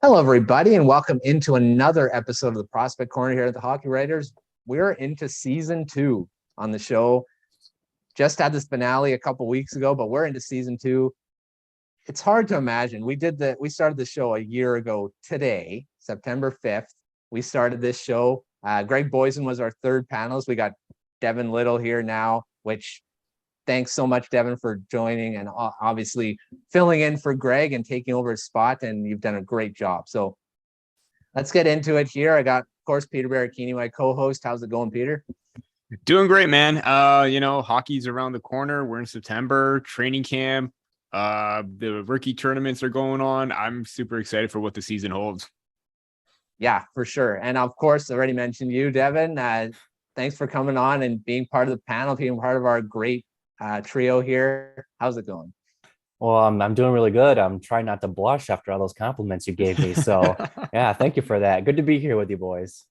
Hello, everybody, and welcome into another episode of the Prospect Corner here at the Hockey Writers. We're into season 2 on the show. Just had this finale a couple weeks ago, but we're into season 2. It's hard to imagine. We started the show a year ago today, September 5th. We started this show. Greg Boysen was our third panelist. We got Devin Little here now, which thanks so much, Devin, for joining and obviously filling in for Greg and taking over his spot. And you've done a great job. So let's get into it here. I got, of course, Peter Baracchini, my co-host. How's it going, Peter? Doing great, man. Hockey's around the corner. We're in September, training camp. The rookie tournaments are going on. I'm super excited for what the season holds. Yeah, for sure. And of course, I already mentioned you, Devin. Thanks for coming on and being part of the panel, being part of our great trio here. How's it going? Well, I'm doing really good. I'm trying not to blush after all those compliments you gave me. So yeah, thank you for that. Good to be here with you boys.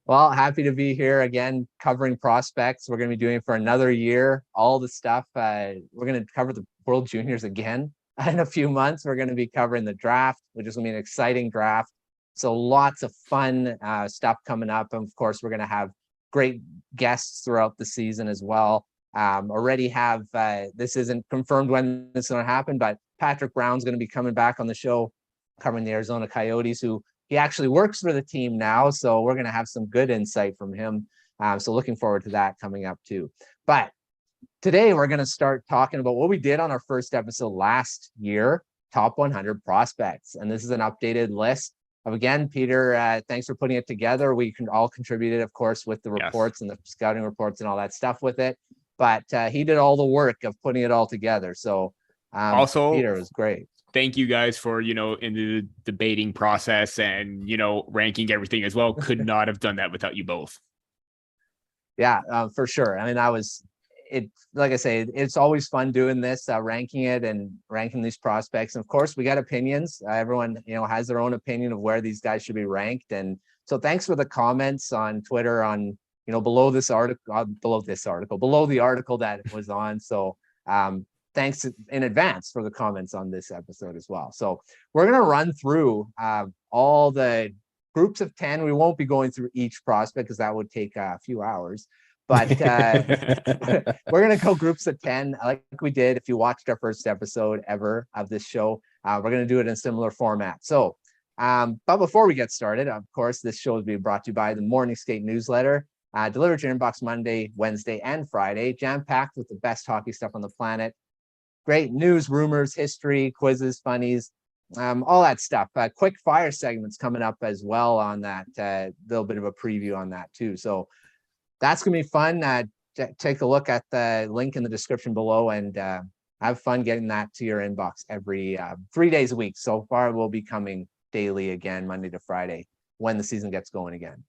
Well, happy to be here again, covering prospects. We're going to be doing it for another year, all the stuff. We're going to cover the World Juniors again in a few months. We're going to be covering the draft, which is going to be an exciting draft. So lots of fun stuff coming up. And of course, we're going to have great guests throughout the season as well. Already have, this isn't confirmed when this is going to happen, but Patrick Brown's going to be coming back on the show, covering the Arizona Coyotes, who he actually works for the team now. So we're going to have some good insight from him. So looking forward to that coming up too. But today we're going to start talking about what we did on our first episode last year, Top 100 Prospects. And this is an updated list. Again, Peter, thanks for putting it together. We can all contributed, of course, with the reports and the scouting reports and all that stuff with it. But he did all the work of putting it all together. So also, Peter, was great. Thank you guys for, in the debating process and, ranking everything as well. Could not have done that without you both. Yeah, for sure. I mean, like I say, it's always fun doing this, ranking it and ranking these prospects. And of course, we got opinions. Everyone, has their own opinion of where these guys should be ranked. And so thanks for the comments on Twitter on, below the article that it was on. So thanks in advance for the comments on this episode as well. So we're going to run through all the groups of 10. We won't be going through each prospect because that would take a few hours. But we're going to go groups of 10 like we did. If you watched our first episode ever of this show, we're going to do it in a similar format. So, but before we get started, of course, this show is being brought to you by the Morning Skate newsletter, delivered to your inbox Monday, Wednesday, and Friday, jam-packed with the best hockey stuff on the planet. Great news, rumors, history, quizzes, funnies, all that stuff. Quick fire segments coming up as well on that. Little bit of a preview on that too. So that's going to be fun. Take a look at the link in the description below and have fun getting that to your inbox every 3 days a week. So far, we'll be coming daily again, Monday to Friday, when the season gets going again.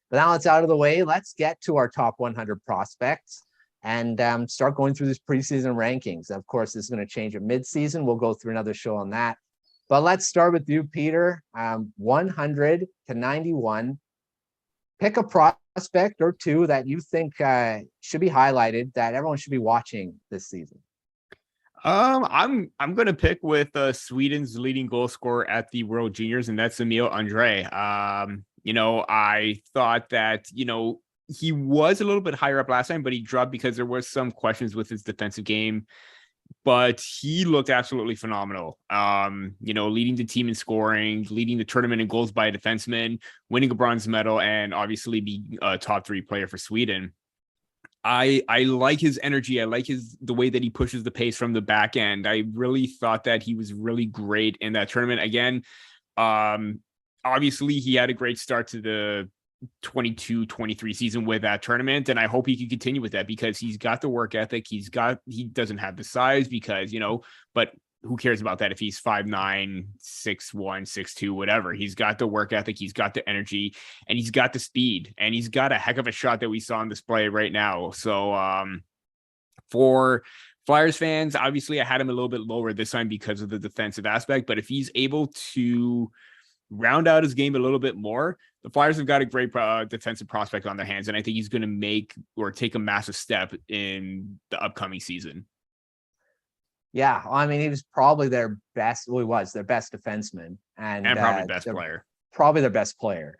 But now it's out of the way. Let's get to our top 100 prospects and start going through this preseason rankings. Of course, this is going to change at midseason. We'll go through another show on that. But let's start with you, Peter. 100 to 91. Pick a prospect or two that you think should be highlighted, that everyone should be watching this season. I'm going to pick with Sweden's leading goal scorer at the World Juniors, and that's Emil Andre. I thought that, he was a little bit higher up last time, but he dropped because there was some questions with his defensive game. But he looked absolutely phenomenal. Leading the team in scoring, leading the tournament in goals by a defenseman, winning a bronze medal, and obviously being a top 3 player for Sweden. I like his energy. I like the way that he pushes the pace from the back end. I really thought that he was really great in that tournament. Again, obviously he had a great start to the 22-23 season with that tournament, and I hope he can continue with that because he's got the work ethic. He doesn't have the size because, but who cares about that if he's 5'9", 6'1", 6'2", whatever. He's got the work ethic, he's got the energy, and he's got the speed, and he's got a heck of a shot that we saw on display right now. So for Flyers fans, obviously I had him a little bit lower this time because of the defensive aspect, but if he's able to round out his game a little bit more, the Flyers have got a great defensive prospect on their hands, and I think he's going to take a massive step in the upcoming season. Yeah, I mean, he was probably their best. Well, he was their best defenseman and probably best player. Probably their best player.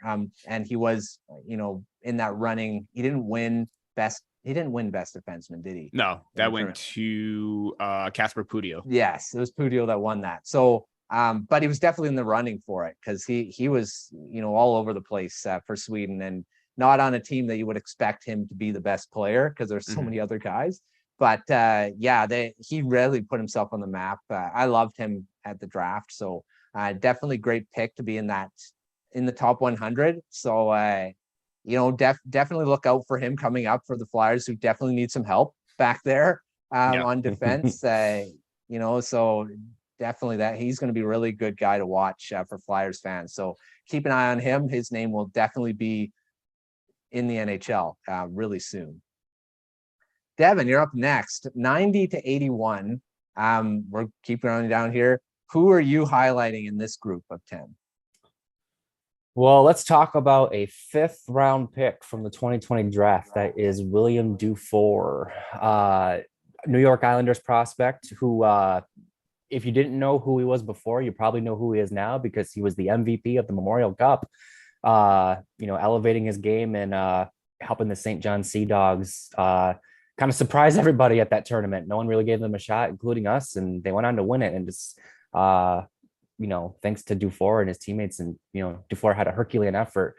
And he was, in that running. He didn't win best defenseman, did he? No, that went to Casper Pudio. Yes, it was Pudio that won that. So, but he was definitely in the running for it because he was, all over the place for Sweden, and not on a team that you would expect him to be the best player because there's so many other guys. But he really put himself on the map. I loved him at the draft. So definitely great pick to be in the top 100. So, definitely look out for him coming up for the Flyers, who definitely need some help back there on defense. So definitely that he's going to be a really good guy to watch for Flyers fans. So keep an eye on him. His name will definitely be in the NHL really soon. Devin, you're up next. 90 to 81. We're keeping on down here. Who are you highlighting in this group of 10? Well, let's talk about a 5th round pick from the 2020 draft. That is William Dufour, New York Islanders prospect who, if you didn't know who he was before, you probably know who he is now because he was the MVP of the Memorial Cup, elevating his game and helping the St. John Sea Dogs kind of surprise everybody at that tournament. No one really gave them a shot, including us, and they went on to win it. And just, thanks to Dufour and his teammates, and, Dufour had a Herculean effort.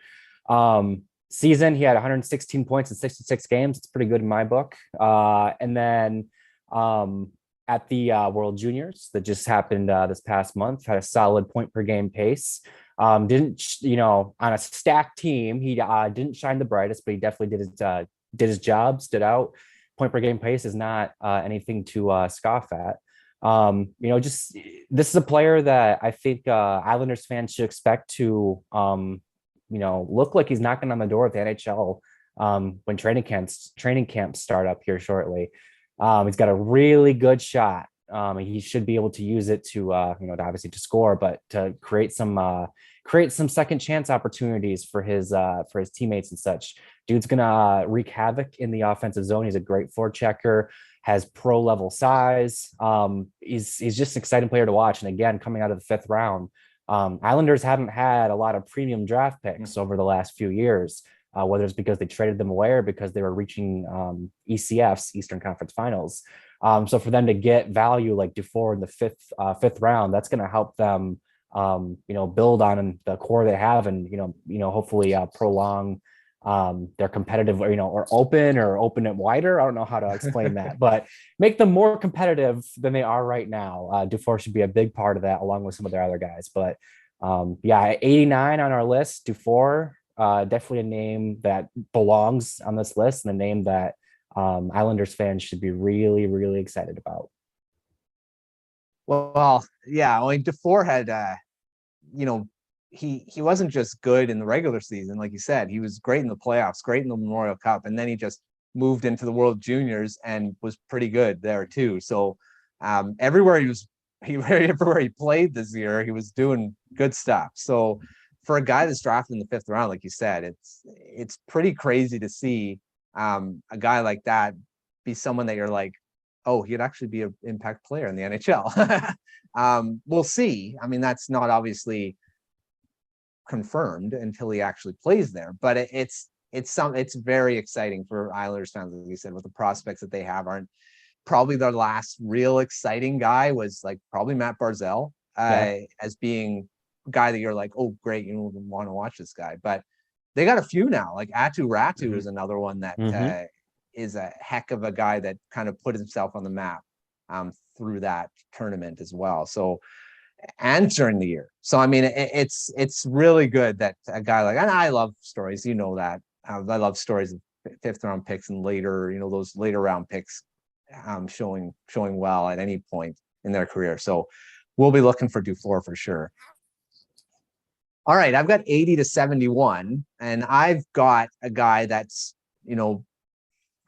Season, he had 116 points in 66 games. It's pretty good in my book. And then at the World Juniors that just happened this past month, had a solid point per game pace. On a stacked team, he didn't shine the brightest, but he definitely did his job, stood out. Point per game pace is not anything to scoff at. This is a player that I think Islanders fans should expect to, look like he's knocking on the door of the NHL when training camps start up here shortly. He's got a really good shot. He should be able to use it to, obviously to score, but to create some second chance opportunities for his teammates and such. Dude's gonna wreak havoc in the offensive zone. He's a great forechecker, has pro level size. He's just an exciting player to watch. And again, coming out of the 5th round, Islanders haven't had a lot of premium draft picks over the last few years, whether it's because they traded them away or because they were reaching ECFs, Eastern Conference Finals. So for them to get value like Dufour in the fifth round, that's going to help them, build on the core they have, and hopefully prolong their competitive, or open it wider. I don't know how to explain that, but make them more competitive than they are right now. Dufour should be a big part of that, along with some of their other guys. But 89 on our list. Dufour, definitely a name that belongs on this list, and a name that Islanders fans should be really, really excited about. Well, yeah, Dufour had, he wasn't just good in the regular season, like you said. He was great in the playoffs, great in the Memorial Cup, and then he just moved into the World Juniors and was pretty good there too. So everywhere he played this year, he was doing good stuff. So for a guy that's drafted in the 5th round, like you said, it's pretty crazy to see a guy like that be someone that you're like, oh, he'd actually be an impact player in the NHL. We'll see. I mean, that's not obviously confirmed until he actually plays there, but it's very exciting for Islanders fans. Like you said, with the prospects that they have, aren't probably their last real exciting guy was like probably Matt Barzal, as being a guy that you're like, oh great, you want to watch this guy. But they got a few now, like Atu Ratu is another one that is a heck of a guy that kind of put himself on the map through that tournament as well. So, and during the year. So, I mean, it's really good that a guy like, and I love stories, that I love stories of 5th round picks and later, those later round picks showing well at any point in their career. So we'll be looking for Dufour for sure. All right, I've got 80 to 71, and I've got a guy that's,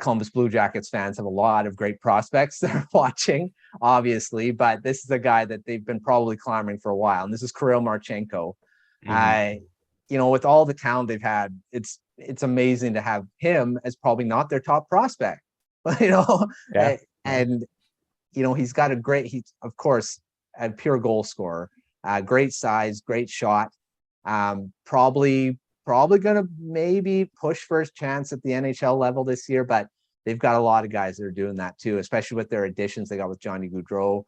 Columbus Blue Jackets fans have a lot of great prospects they're watching, obviously, but this is a guy that they've been probably clamoring for a while, and this is Karel Marchenko. With all the talent they've had, it's amazing to have him as probably not their top prospect, and he's got he's of course a pure goal scorer, Great size, great shot. Probably going to maybe push for his chance at the NHL level this year, but they've got a lot of guys that are doing that too, especially with their additions they got with Johnny Gaudreau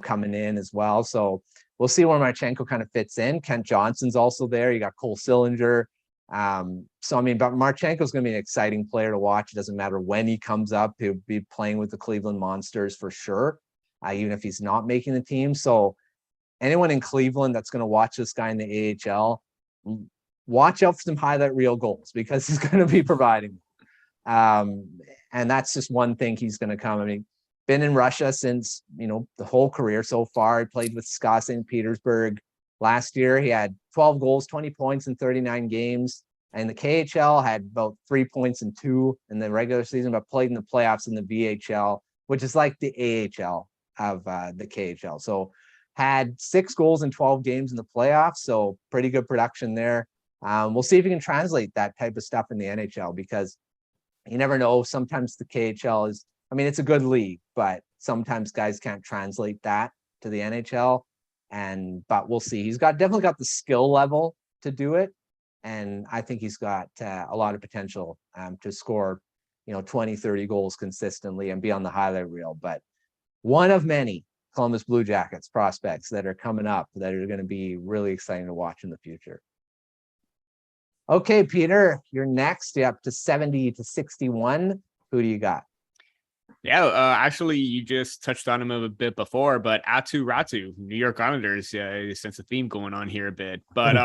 coming in as well. So we'll see where Marchenko kind of fits in. Kent Johnson's also there. You got Cole Sillinger. So, I mean, but Marchenko's going to be an exciting player to watch. It doesn't matter when he comes up. He'll be playing with the Cleveland Monsters for sure, even if he's not making the team. So anyone in Cleveland that's going to watch this guy in the AHL, watch out for some highlight reel goals because he's going to be providing. And that's just one thing he's going to come. I mean, been in Russia since, the whole career so far. He played with SKA St. Petersburg. Last year, he had 12 goals, 20 points in 39 games. And the KHL had about 3 points in 2 in the regular season, but played in the playoffs in the VHL, which is like the AHL of the KHL. So had 6 goals in 12 games in the playoffs. So pretty good production there. We'll see if he can translate that type of stuff in the NHL, because you never know. Sometimes the KHL is, it's a good league, but sometimes guys can't translate that to the NHL. But we'll see. He's definitely got the skill level to do it. And I think he's got a lot of potential to score, 20, 30 goals consistently and be on the highlight reel. But one of many Columbus Blue Jackets prospects that are coming up that are going to be really exciting to watch in the future. Okay, Peter, you're next. You're up to 70 to 61. Who do you got? Yeah, actually, you just touched on him a bit before, but Aatu Räty, New York Islanders. Yeah, sense a theme going on here a bit. But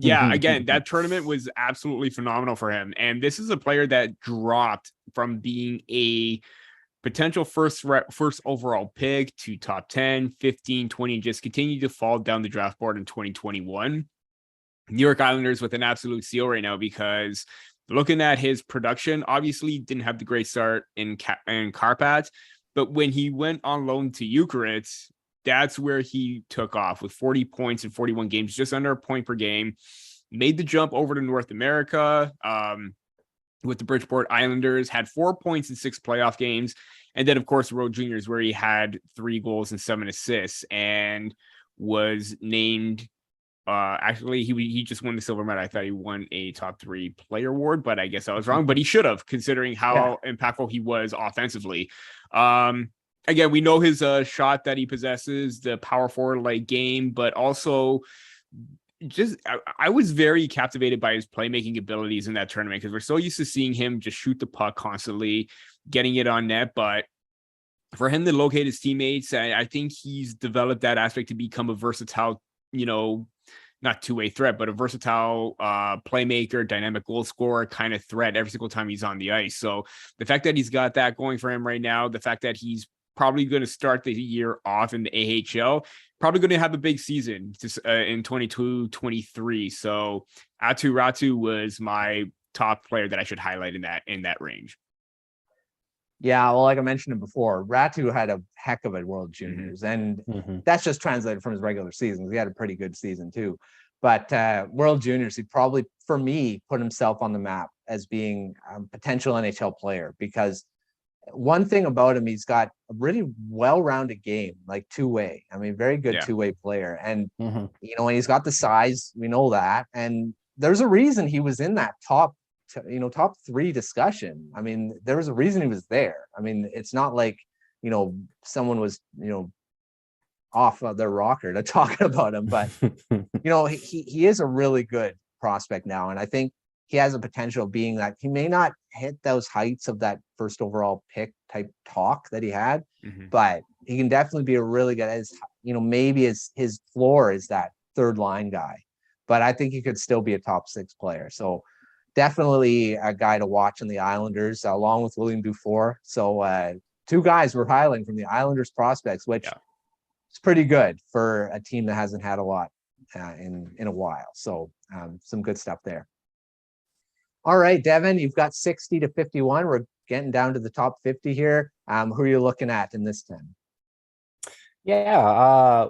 yeah, again, that tournament was absolutely phenomenal for him. And this is a player that dropped from being a potential first overall pick to top 10, 15, 20, and just continued to fall down the draft board in 2021. New York Islanders with an absolute steal right now, because looking at his production, obviously didn't have the great start in Karpat, but when he went on loan to Ukraine, that's where he took off with 40 points in 41 games, just under a point per game, made the jump over to North America with the Bridgeport Islanders, had 4 points in 6 playoff games. And then, of course, World Juniors, where he had 3 goals and 7 assists and was named actually, he just won the silver medal. I thought he won a top 3 player award, but I guess I was wrong. But he should have, considering how impactful he was offensively. Again, we know his shot that he possesses, the power forward like game, but also just I was very captivated by his playmaking abilities in that tournament, because we're so used to seeing him just shoot the puck constantly, getting it on net. But for him to locate his teammates, I think he's developed that aspect to become a versatile, not two-way threat, but a versatile playmaker, dynamic goal scorer kind of threat every single time he's on the ice. So the fact that he's got that going for him right now, the fact that he's probably going to start the year off in the AHL, probably going to have a big season in 22-23. So Aatu Räty was my top player that I should highlight in that range. Yeah, well, like I mentioned before, Räty had a heck of a World Juniors, and that's just translated from his regular seasons. He had a pretty good season too. But World Juniors, he probably, for me, put himself on the map as being a potential NHL player, because one thing about him, he's got a really well-rounded game, like two-way. Very good two-way player. And, and he's got the size, we know that. And there's a reason he was in that top 3 discussion. There was a reason he was there. It's not like, someone was, off of their rocker to talk about him, but he is a really good prospect now. And I think he has a potential of being that. He may not hit those heights of that first overall pick type talk that he had, but he can definitely be a really good, as maybe his floor is that third line guy, but I think he could still be a top 6 player. So definitely a guy to watch in the Islanders, along with William Dufour. So 2 guys we're highlighting from the Islanders prospects, which is pretty good for a team that hasn't had a lot in a while. So some good stuff there. All right, Devin, you've got 60 to 51. We're getting down to the top 50 here. Who are you looking at in this 10? Yeah,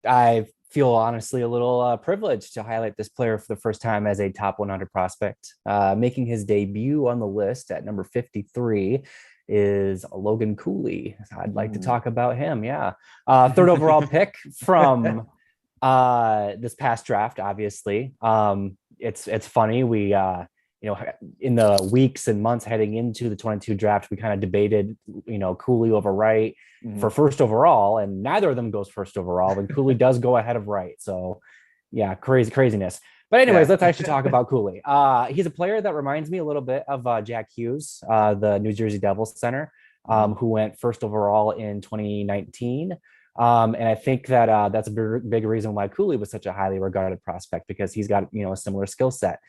I feel honestly a little privileged to highlight this player for the first time as a top 100 prospect. Making his debut on the list at number 53 is Logan Cooley. I'd like to talk about him. Yeah. 3rd overall pick from This past draft, obviously. It's funny. We in the weeks and months heading into the 22 draft, we kind of debated, Cooley over Wright for first overall, and neither of them goes first overall, but Cooley does go ahead of Wright. So yeah, craziness. But anyways, let's actually talk about Cooley. He's a player that reminds me a little bit of Jack Hughes, the New Jersey Devils center, who went first overall in 2019. And I think that that's a big reason why Cooley was such a highly regarded prospect, because he's got, a similar skill set.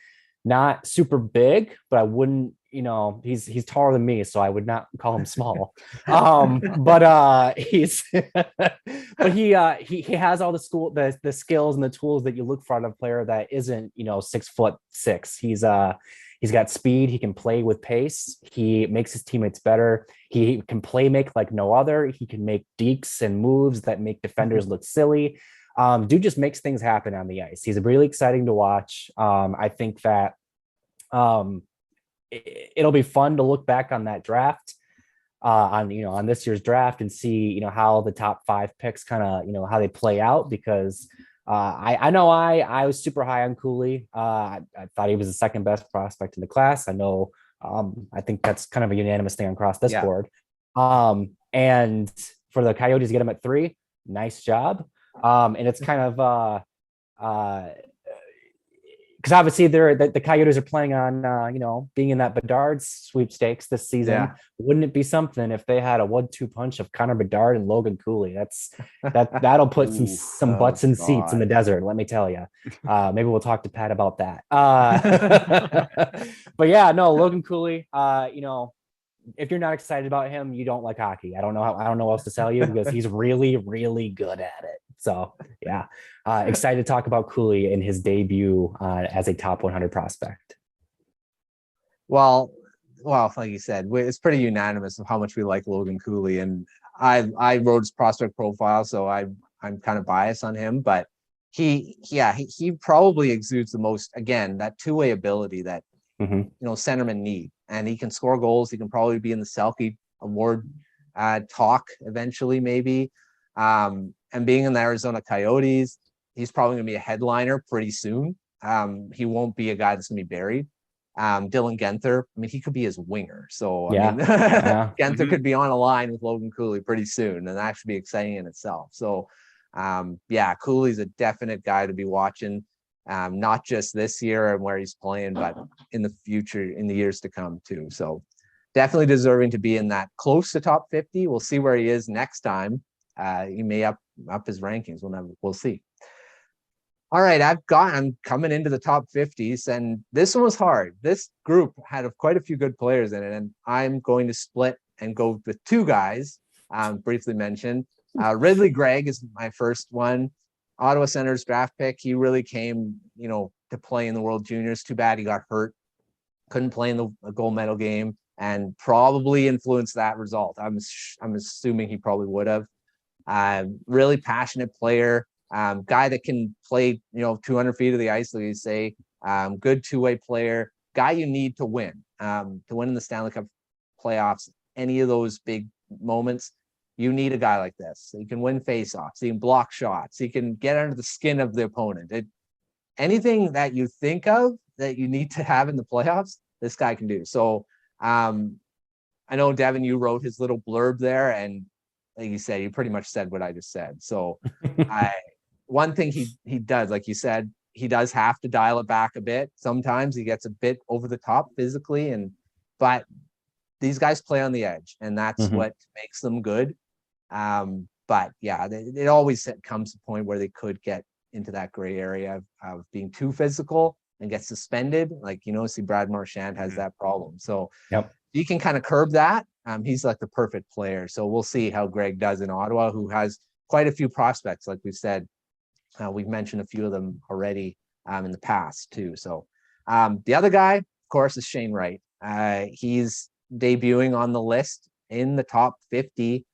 Not super big, but I wouldn't, he's taller than me, so I would not call him small. But he's but he has all the skills and the tools that you look for in a player that isn't, 6'6". He's got speed. He can play with pace. He makes his teammates better. He can make like no other. He can make dekes and moves that make defenders look silly. Dude just makes things happen on the ice. He's really exciting to watch. I think that it'll be fun to look back on that draft, on this year's draft, and see, how the top 5 picks kind of, how they play out, because I know I was super high on Cooley. I thought he was the second best prospect in the class. I know, I think that's kind of a unanimous thing across this board. And for the Coyotes to get him at 3, nice job. And it's kind of because obviously the Coyotes are planning on being in that Bedard sweepstakes this season. Yeah. Wouldn't it be something if they had a 1-2 punch of Connor Bedard and Logan Cooley? That'll put some butts in seats in the desert, let me tell you. Maybe we'll talk to Pat about that. But yeah, no, Logan Cooley, if you're not excited about him, you don't like hockey. I don't know what else to tell you, because he's really, really good at it. So yeah, excited to talk about Cooley in his debut as a top 100 prospect. Well, like you said, it's pretty unanimous of how much we like Logan Cooley, and I wrote his prospect profile, so I'm kind of biased on him, but he probably exudes the most, again, that two-way ability that centermen need, and he can score goals. He can probably be in the Selke Award talk eventually, maybe. And being in the Arizona Coyotes, he's probably going to be a headliner pretty soon. He won't be a guy that's going to be buried. Dylan Guenther, I mean, he could be his winger. So, Guenther could be on a line with Logan Cooley pretty soon, and that should be exciting in itself. So, Cooley's a definite guy to be watching, not just this year and where he's playing, but in the future, in the years to come too. So, definitely deserving to be in that close to top 50. We'll see where he is next time. He may up his rankings. We'll see. All right, I'm coming into the top 50s, and this one was hard. This group had quite a few good players in it, and I'm going to split and go with 2 guys briefly mentioned. Ridley Gregg is my first one. Ottawa Senators draft pick. He really came, to play in the World Juniors. Too bad he got hurt. Couldn't play in the gold medal game, and probably influenced that result. I'm assuming he probably would have. Really passionate player, guy that can play, 200 feet of the ice, like you say. Good two-way player, guy you need to win in the Stanley Cup playoffs. Any of those big moments, you need a guy like this. He can win faceoffs, he can block shots, he can get under the skin of the opponent. Anything that you think of that you need to have in the playoffs, this guy can do. So I know, Devin, you wrote his little blurb there, and like you said, you pretty much said what I just said. So one thing he does, like you said, he does have to dial it back a bit. Sometimes he gets a bit over the top physically, but these guys play on the edge, and that's what makes them good. But yeah, it always comes to a point where they could get into that gray area of being too physical and get suspended. Like, see Brad Marchand has that problem. So you can kind of curb that. He's like the perfect player. So we'll see how Greg does in Ottawa, who has quite a few prospects. Like we've said, we've mentioned a few of them already in the past too. So the other guy, of course, is Shane Wright. He's debuting on the list in the top 50,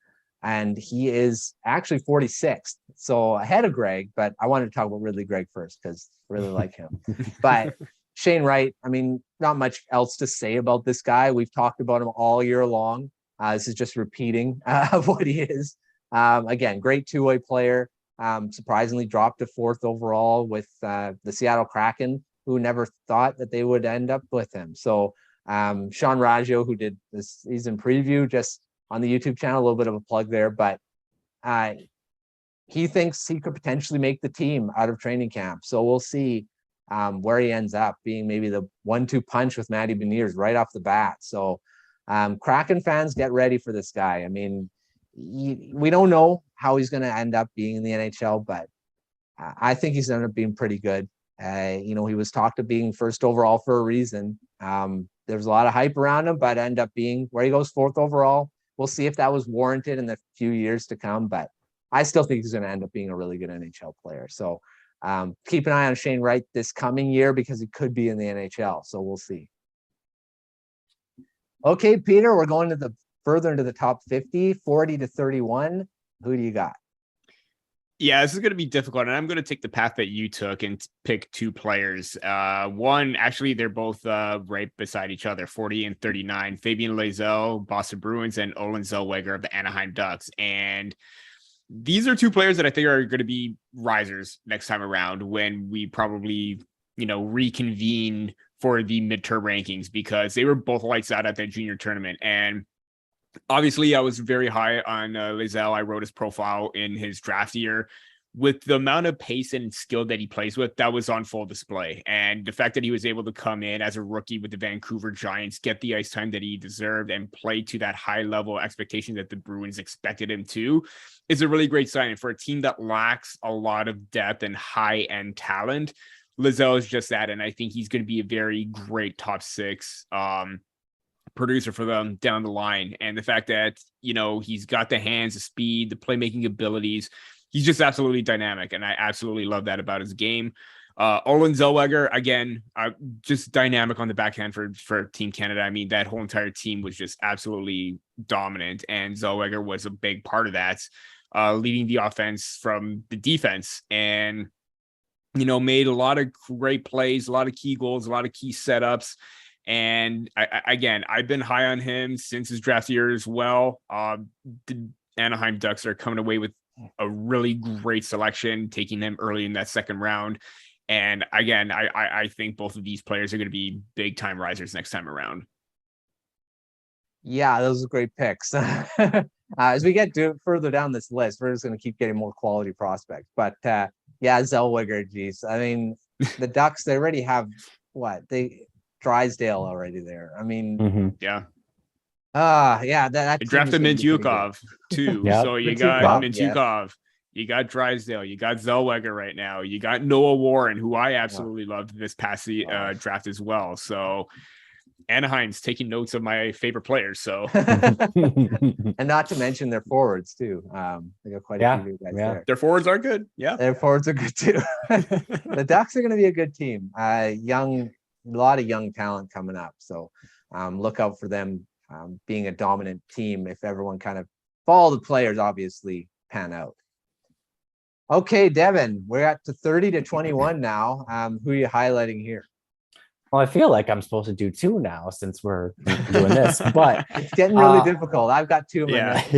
and he is actually 46th. So ahead of Greg, but I wanted to talk about Ridley Gregg first because I really like him. But Shane Wright, I mean, not much else to say about this guy. We've talked about him all year long. This is just repeating of what he is. Again, great two-way player. surprisingly dropped to 4th overall with the Seattle Kraken, who never thought that they would end up with him. So Sean Raggio, who did this season preview just on the YouTube channel, a little bit of a plug there, but he thinks he could potentially make the team out of training camp. So we'll see where he ends up, being maybe the 1-2 punch with Matty Beniers right off the bat. So Kraken fans, get ready for this guy. I mean, we don't know how he's going to end up being in the NHL, but I think he's going to end up being pretty good. He was talked of being 1st overall for a reason. There's a lot of hype around him, but end up being where he goes 4th overall. We'll see if that was warranted in the few years to come, but I still think he's going to end up being a really good NHL player. So keep an eye on Shane Wright this coming year because he could be in the NHL. So we'll see. Okay, Peter, we're going to further into the top 50, 40 to 31. Who do you got? Yeah, this is going to be difficult, and I'm going to take the path that you took and pick 2 players. One, actually, they're both right beside each other, 40 and 39. Fabian Lysell, Boston Bruins, and Olen Zellweger of the Anaheim Ducks. And these are 2 players that I think are going to be risers next time around when we probably, reconvene for the midterm rankings, because they were both lights out at that junior tournament. And obviously, I was very high on Lysell. I wrote his profile in his draft year. With the amount of pace and skill that he plays with, that was on full display. And the fact that he was able to come in as a rookie with the Vancouver Giants, get the ice time that he deserved, and play to that high level expectation that the Bruins expected him to, is a really great sign. And for a team that lacks a lot of depth and high end talent, Lysell is just that. And I think he's going to be a very great top 6 producer for them down the line. And the fact that, he's got the hands, the speed, the playmaking abilities, he's just absolutely dynamic. And I absolutely love that about his game. Olen Zellweger, again, just dynamic on the backhand for Team Canada. I mean, that whole entire team was just absolutely dominant. And Zellweger was a big part of that, leading the offense from the defense. And, made a lot of great plays, a lot of key goals, a lot of key setups. And I've been high on him since his draft year as well. The Anaheim Ducks are coming away with a really great selection, taking them early in that 2nd round. And again, I think both of these players are going to be big time risers next time around. Yeah, those are great picks. As we get further down this list, we're just going to keep getting more quality prospects. But Zellweger, geez. I mean, the Ducks, they already have Drysdale already there. I mean, yeah. That they drafted Mintyukov too. Yep. So you got Mintyukov, you got Drysdale, you got Zellweger right now, you got Noah Warren, who I absolutely loved this past draft as well. So Anaheim's taking notes of my favorite players. So and not to mention their forwards too. They got quite a few guys there. Their forwards are good. Yeah, their forwards are good too. The Ducks are going to be a good team. A lot of young talent coming up. So look out for them being a dominant team if everyone kind of all the players obviously pan out. Okay, Devin, we're at to 30 to 21 now. Who are you highlighting here? Well, I feel like I'm supposed to do 2 now since we're doing this, but it's getting really difficult. I've got 2 minutes.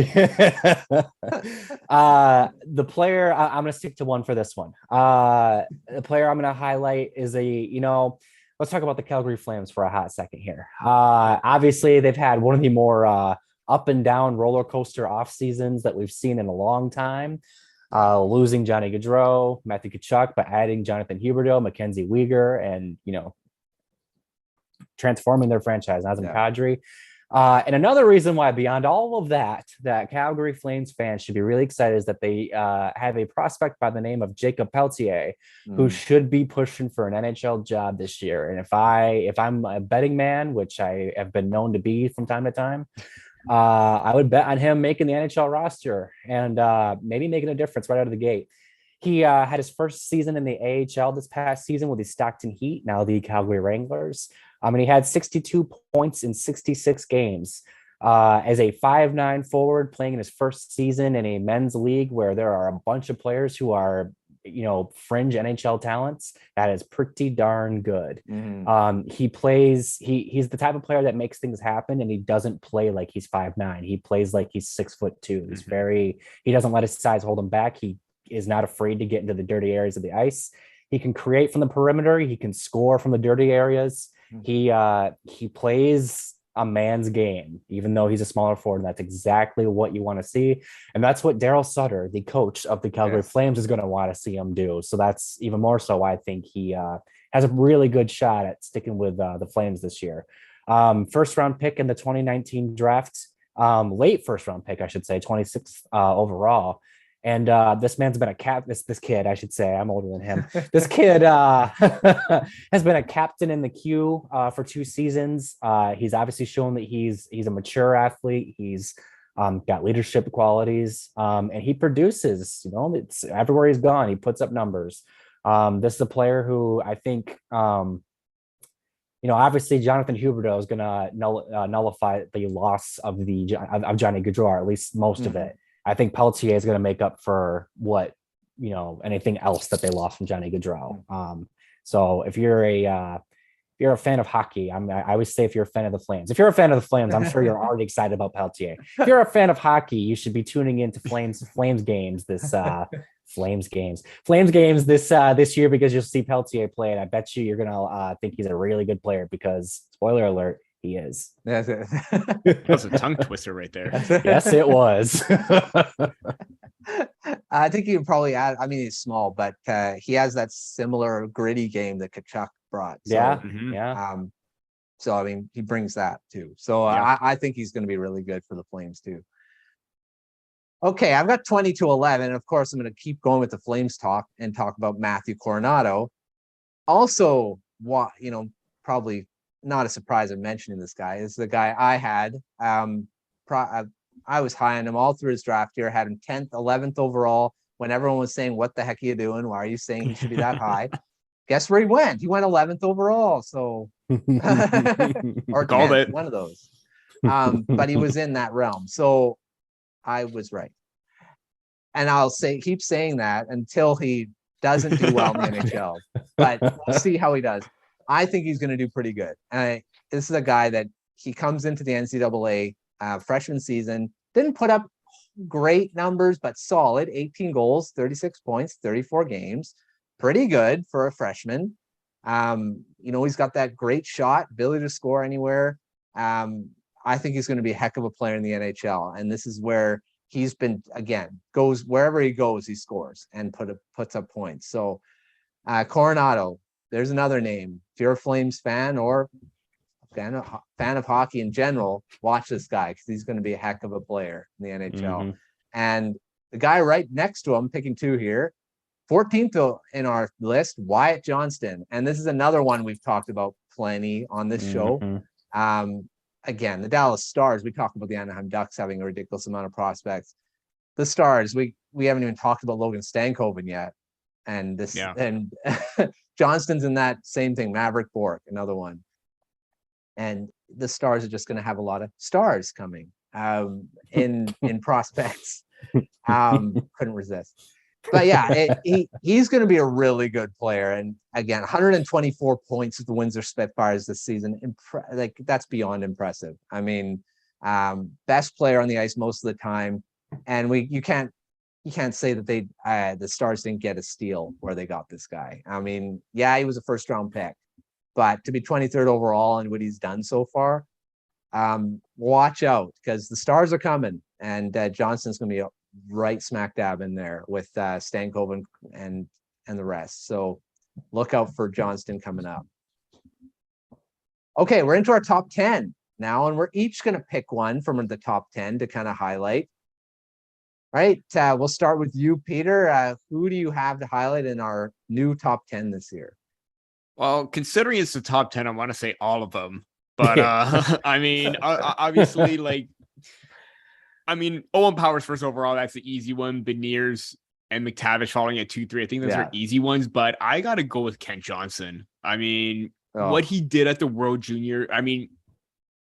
The player, I'm going to stick to 1 for this one. The player I'm going to highlight is let's talk about the Calgary Flames for a hot second here. Obviously, they've had one of the more up and down roller coaster off seasons that we've seen in a long time. Losing Johnny Gaudreau, Matthew Tkachuk, but adding Jonathan Huberdeau, Mackenzie Weegar, and transforming their franchise, Nazem Kadri. And another reason why, beyond all of that Calgary Flames fans should be really excited is that they have a prospect by the name of Jacob Peltier, who should be pushing for an NHL job this year. And if I'm a betting man, which I have been known to be from time to time, I would bet on him making the NHL roster and maybe making a difference right out of the gate. He had his first season in the AHL this past season with the Stockton Heat, now the Calgary Wranglers. And he had 62 points in 66 games as a 5'9" forward playing in his first season in a men's league where there are a bunch of players who are, fringe NHL talents. That is pretty darn good. He's the type of player that makes things happen, and he doesn't play like he's 5'9". He plays like he's 6'2". He doesn't let his size hold him back. He is not afraid to get into the dirty areas of the ice. He can create from the perimeter. He can score from the dirty areas. He plays a man's game, even though he's a smaller forward. And that's exactly what you want to see. And that's what Daryl Sutter, the coach of the Calgary Flames, is going to want to see him do. So that's even more so why I think he has a really good shot at sticking with the Flames this year. First round pick in the 2019 draft, late first round pick, I should say, 26th overall. And this man's been this kid, I should say, I'm older than him. This kid has been a captain in the Q for 2 seasons. He's obviously shown that he's a mature athlete. He's got leadership qualities, and he produces. It's everywhere he's gone, he puts up numbers. This is a player who I think, obviously Jonathan Huberdeau is going to nullify the loss of Johnny Gaudreau, at least most of it. I think Pelletier is going to make up for anything else that they lost from Johnny Gaudreau. So if you're a fan of hockey, I always say if you're a fan of the Flames, I'm sure you're already excited about Pelletier. If you're a fan of hockey, you should be tuning into Flames games this this year, because you'll see Pelletier play, and I bet you're gonna think he's a really good player, because spoiler alert, he is. That's it. That was a tongue twister right there. Yes, it was. I think you probably add. I mean, he's small, but he has that similar gritty game that Tkachuk brought. So, yeah. So I mean, he brings that too. So I think he's going to be really good for the Flames too. Okay, I've got 20-11. Of course, I'm going to keep going with the Flames talk and talk about Matthew Coronato. Also, probably not a surprise I'm mentioning this guy. This is the guy I had. I was high on him all through his draft year. Had him 10th, 11th overall. When everyone was saying, "What the heck are you doing? Why are you saying he should be that high?" Guess where he went? He went 11th overall. So, or 10th, one of those. But he was in that realm. So I was right. And I'll keep saying that until he doesn't do well in the NHL. But we'll see how he does. I think he's going to do pretty good. This is a guy that he comes into the NCAA freshman season, didn't put up great numbers, but solid. 18 goals, 36 points, 34 games. Pretty good for a freshman. He's got that great shot, ability to score anywhere. I think he's going to be a heck of a player in the NHL. And this is where he's been, again, goes wherever he goes, he scores and puts up points. So Coronato, there's another name. If you're a Flames fan or fan of hockey in general, watch this guy, because he's going to be a heck of a player in the NHL. And the guy right next to him, picking 2 here, 14th in our list, Wyatt Johnston. And this is another one we've talked about plenty on this show. Again, the Dallas Stars, we talked about the Anaheim Ducks having a ridiculous amount of prospects. The Stars, we haven't even talked about Logan Stankoven yet. And and Johnston's in that same thing. Maverick Bork, another one. And the Stars are just going to have a lot of stars coming in prospects. Couldn't resist. But yeah, he's going to be a really good player. And again, 124 points with the Windsor Spitfires this season. That's beyond impressive. I mean, best player on the ice most of the time. And you can't say that the Stars didn't get a steal where they got this guy. I mean, yeah, he was a first round pick, but to be 23rd overall and what he's done so far, watch out, because the Stars are coming, and Johnston's going to be right smack dab in there with Stankoven and the rest. So look out for Johnston coming up. Okay, we're into our top 10 now, and we're each going to pick one from the top 10 to kind of highlight. All right, we'll start with you, Peter. Who do you have to highlight in our new top 10 this year? Well, considering it's the top 10, I want to say all of them. But I mean, obviously, Owen Powers first overall, that's the easy one. Beniers and McTavish falling at 2-3. I think those are easy ones, but I got to go with Kent Johnson. I mean, what he did at the World Junior,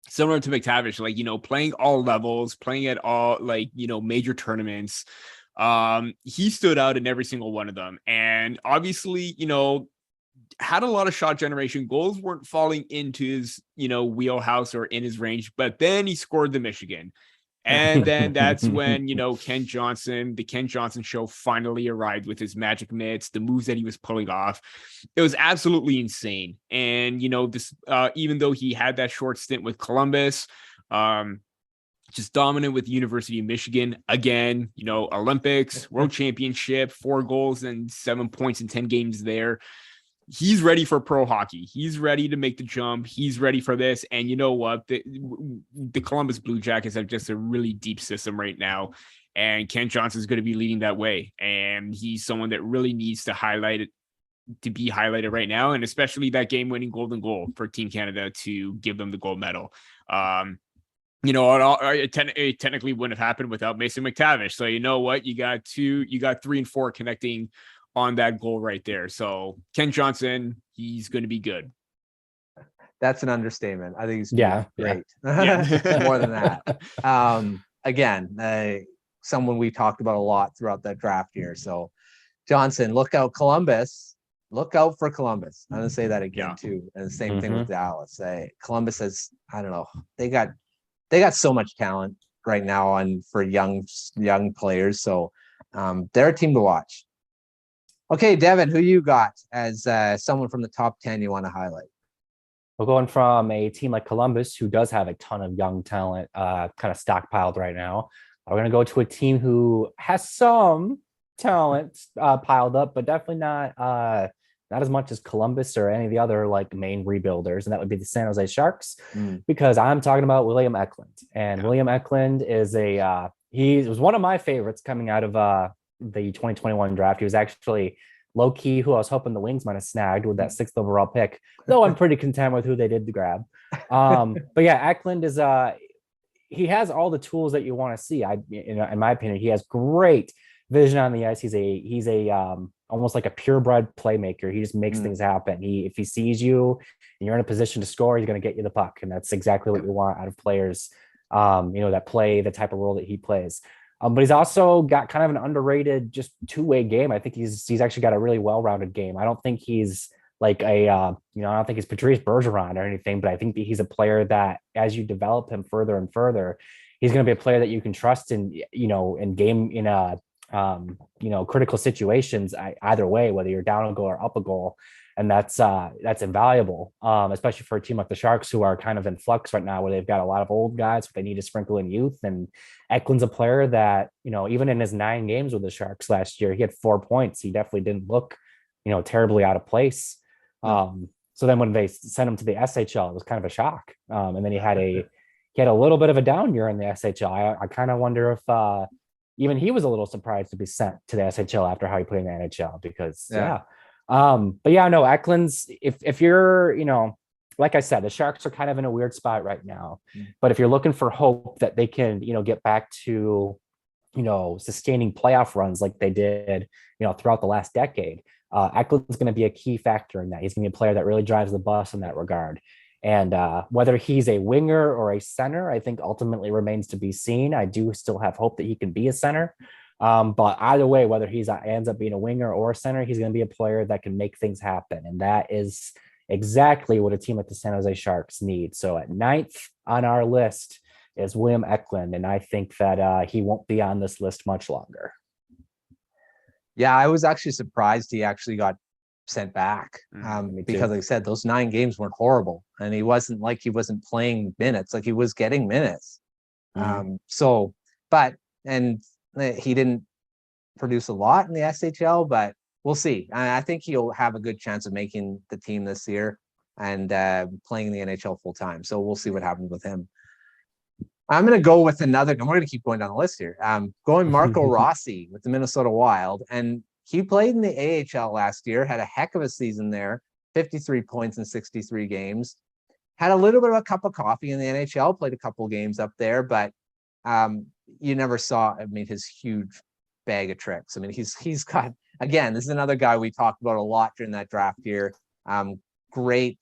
similar to McTavish, playing all levels, playing at all, major tournaments. He stood out in every single one of them. And obviously, had a lot of shot generation. Goals weren't falling into his, wheelhouse or in his range, but then he scored the Michigan. And then that's when, Ken Johnson, the Ken Johnson show finally arrived with his magic mitts, the moves that he was pulling off. It was absolutely insane. And, this, even though he had that short stint with Columbus, just dominant with the University of Michigan. Again, Olympics, World Championship, 4 goals and 7 points in 10 games there. He's ready for pro hockey. He's ready to make the jump. He's ready for this. And you know what? The Columbus Blue Jackets have just a really deep system right now. And Ken Johnson is going to be leading that way. And he's someone that really needs to be highlighted right now. And especially that game-winning golden goal for Team Canada to give them the gold medal. It technically wouldn't have happened without Mason McTavish. So you know what? You got 3 and 4 connecting on that goal right there. So Ken Johnson, he's going to be good. That's an understatement. I think he's great. Yeah. More than that. Again, someone we talked about a lot throughout that draft year. So Johnson, look out Columbus. Look out for Columbus. I'm going to say that again too. And the same thing with Dallas. Columbus has, I don't know, they got so much talent right now for young players. So they're a team to watch. Okay, Devin, who you got as someone from the top 10 you want to highlight? We're going from a team like Columbus, who does have a ton of young talent kind of stockpiled right now. We're going to go to a team who has some talent piled up, but definitely not as much as Columbus or any of the other main rebuilders, and that would be the San Jose Sharks, because I'm talking about William Eckland. And William Eckland is he was one of my favorites coming out of the 2021 draft. He was actually low key who I was hoping the Wings might have snagged with that 6th overall pick, though I'm pretty content with who they did to grab. But yeah, Eckland is he has all the tools that you want to see. In my opinion, he has great vision on the ice. He's a almost like a purebred playmaker. He just makes things happen. If he sees you and you're in a position to score, he's going to get you the puck, and that's exactly what you want out of players that play the type of role that he plays. But he's also got kind of an underrated just two-way game. I think he's actually got a really well-rounded game. I don't think he's like I don't think he's Patrice Bergeron or anything, but I think that he's a player that as you develop him further and further, he's going to be a player that you can trust in critical situations either way, whether you're down a goal or up a goal. And that's invaluable, especially for a team like the Sharks, who are kind of in flux right now, where they've got a lot of old guys, but they need to sprinkle in youth. And Eckland's a player that, even in his 9 games with the Sharks last year, he had 4 points. He definitely didn't look, terribly out of place. So then when they sent him to the SHL, it was kind of a shock. And then he had a little bit of a down year in the SHL. I kind of wonder if even he was a little surprised to be sent to the SHL after how he played in the NHL, because but yeah, no, Eckland's, if you're, like I said, the Sharks are kind of in a weird spot right now, but if you're looking for hope that they can, get back to, sustaining playoff runs like they did, throughout the last decade, Eckland's going to be a key factor in that. He's going to be a player that really drives the bus in that regard. And whether he's a winger or a center, I think ultimately remains to be seen. I do still have hope that he can be a center. But either way, whether he's ends up being a winger or a center, he's going to be a player that can make things happen. And that is exactly what a team like the San Jose Sharks need. So at 9th on our list is William Eckland. And I think that he won't be on this list much longer. Yeah, I was actually surprised he actually got sent back because, like I said, those 9 games weren't horrible. And he wasn't playing minutes, like he was getting minutes. He didn't produce a lot in the SHL, but we'll see. I think he'll have a good chance of making the team this year and playing in the NHL full time. So we'll see what happens with him. I'm going to go with another, and we're going to keep going down the list here. Going Marco Rossi with the Minnesota Wild. And he played in the AHL last year, had a heck of a season there, 53 points in 63 games. Had a little bit of a cup of coffee in the NHL, played a couple of games up there, but you never saw, his huge bag of tricks. He's got, again, this is another guy we talked about a lot during that draft year. Great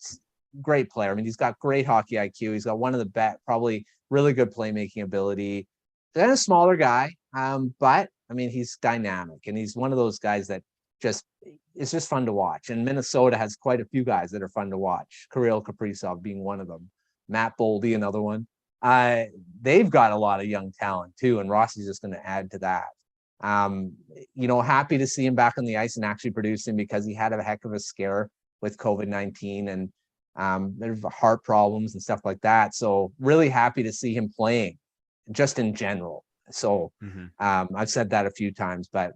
player. He's got great hockey IQ. He's got one of the best, probably really good playmaking ability. Then a smaller guy, but he's dynamic, and he's one of those guys that it's just fun to watch. And Minnesota has quite a few guys that are fun to watch. Kirill Kaprizov being one of them. Matt Boldy, another one. they've got a lot of young talent too, and Rossi's just going to add to that. Happy to see him back on the ice and actually producing, because he had a heck of a scare with COVID-19 and there's heart problems and stuff like that. So really happy to see him playing just in general. So I've said that a few times, but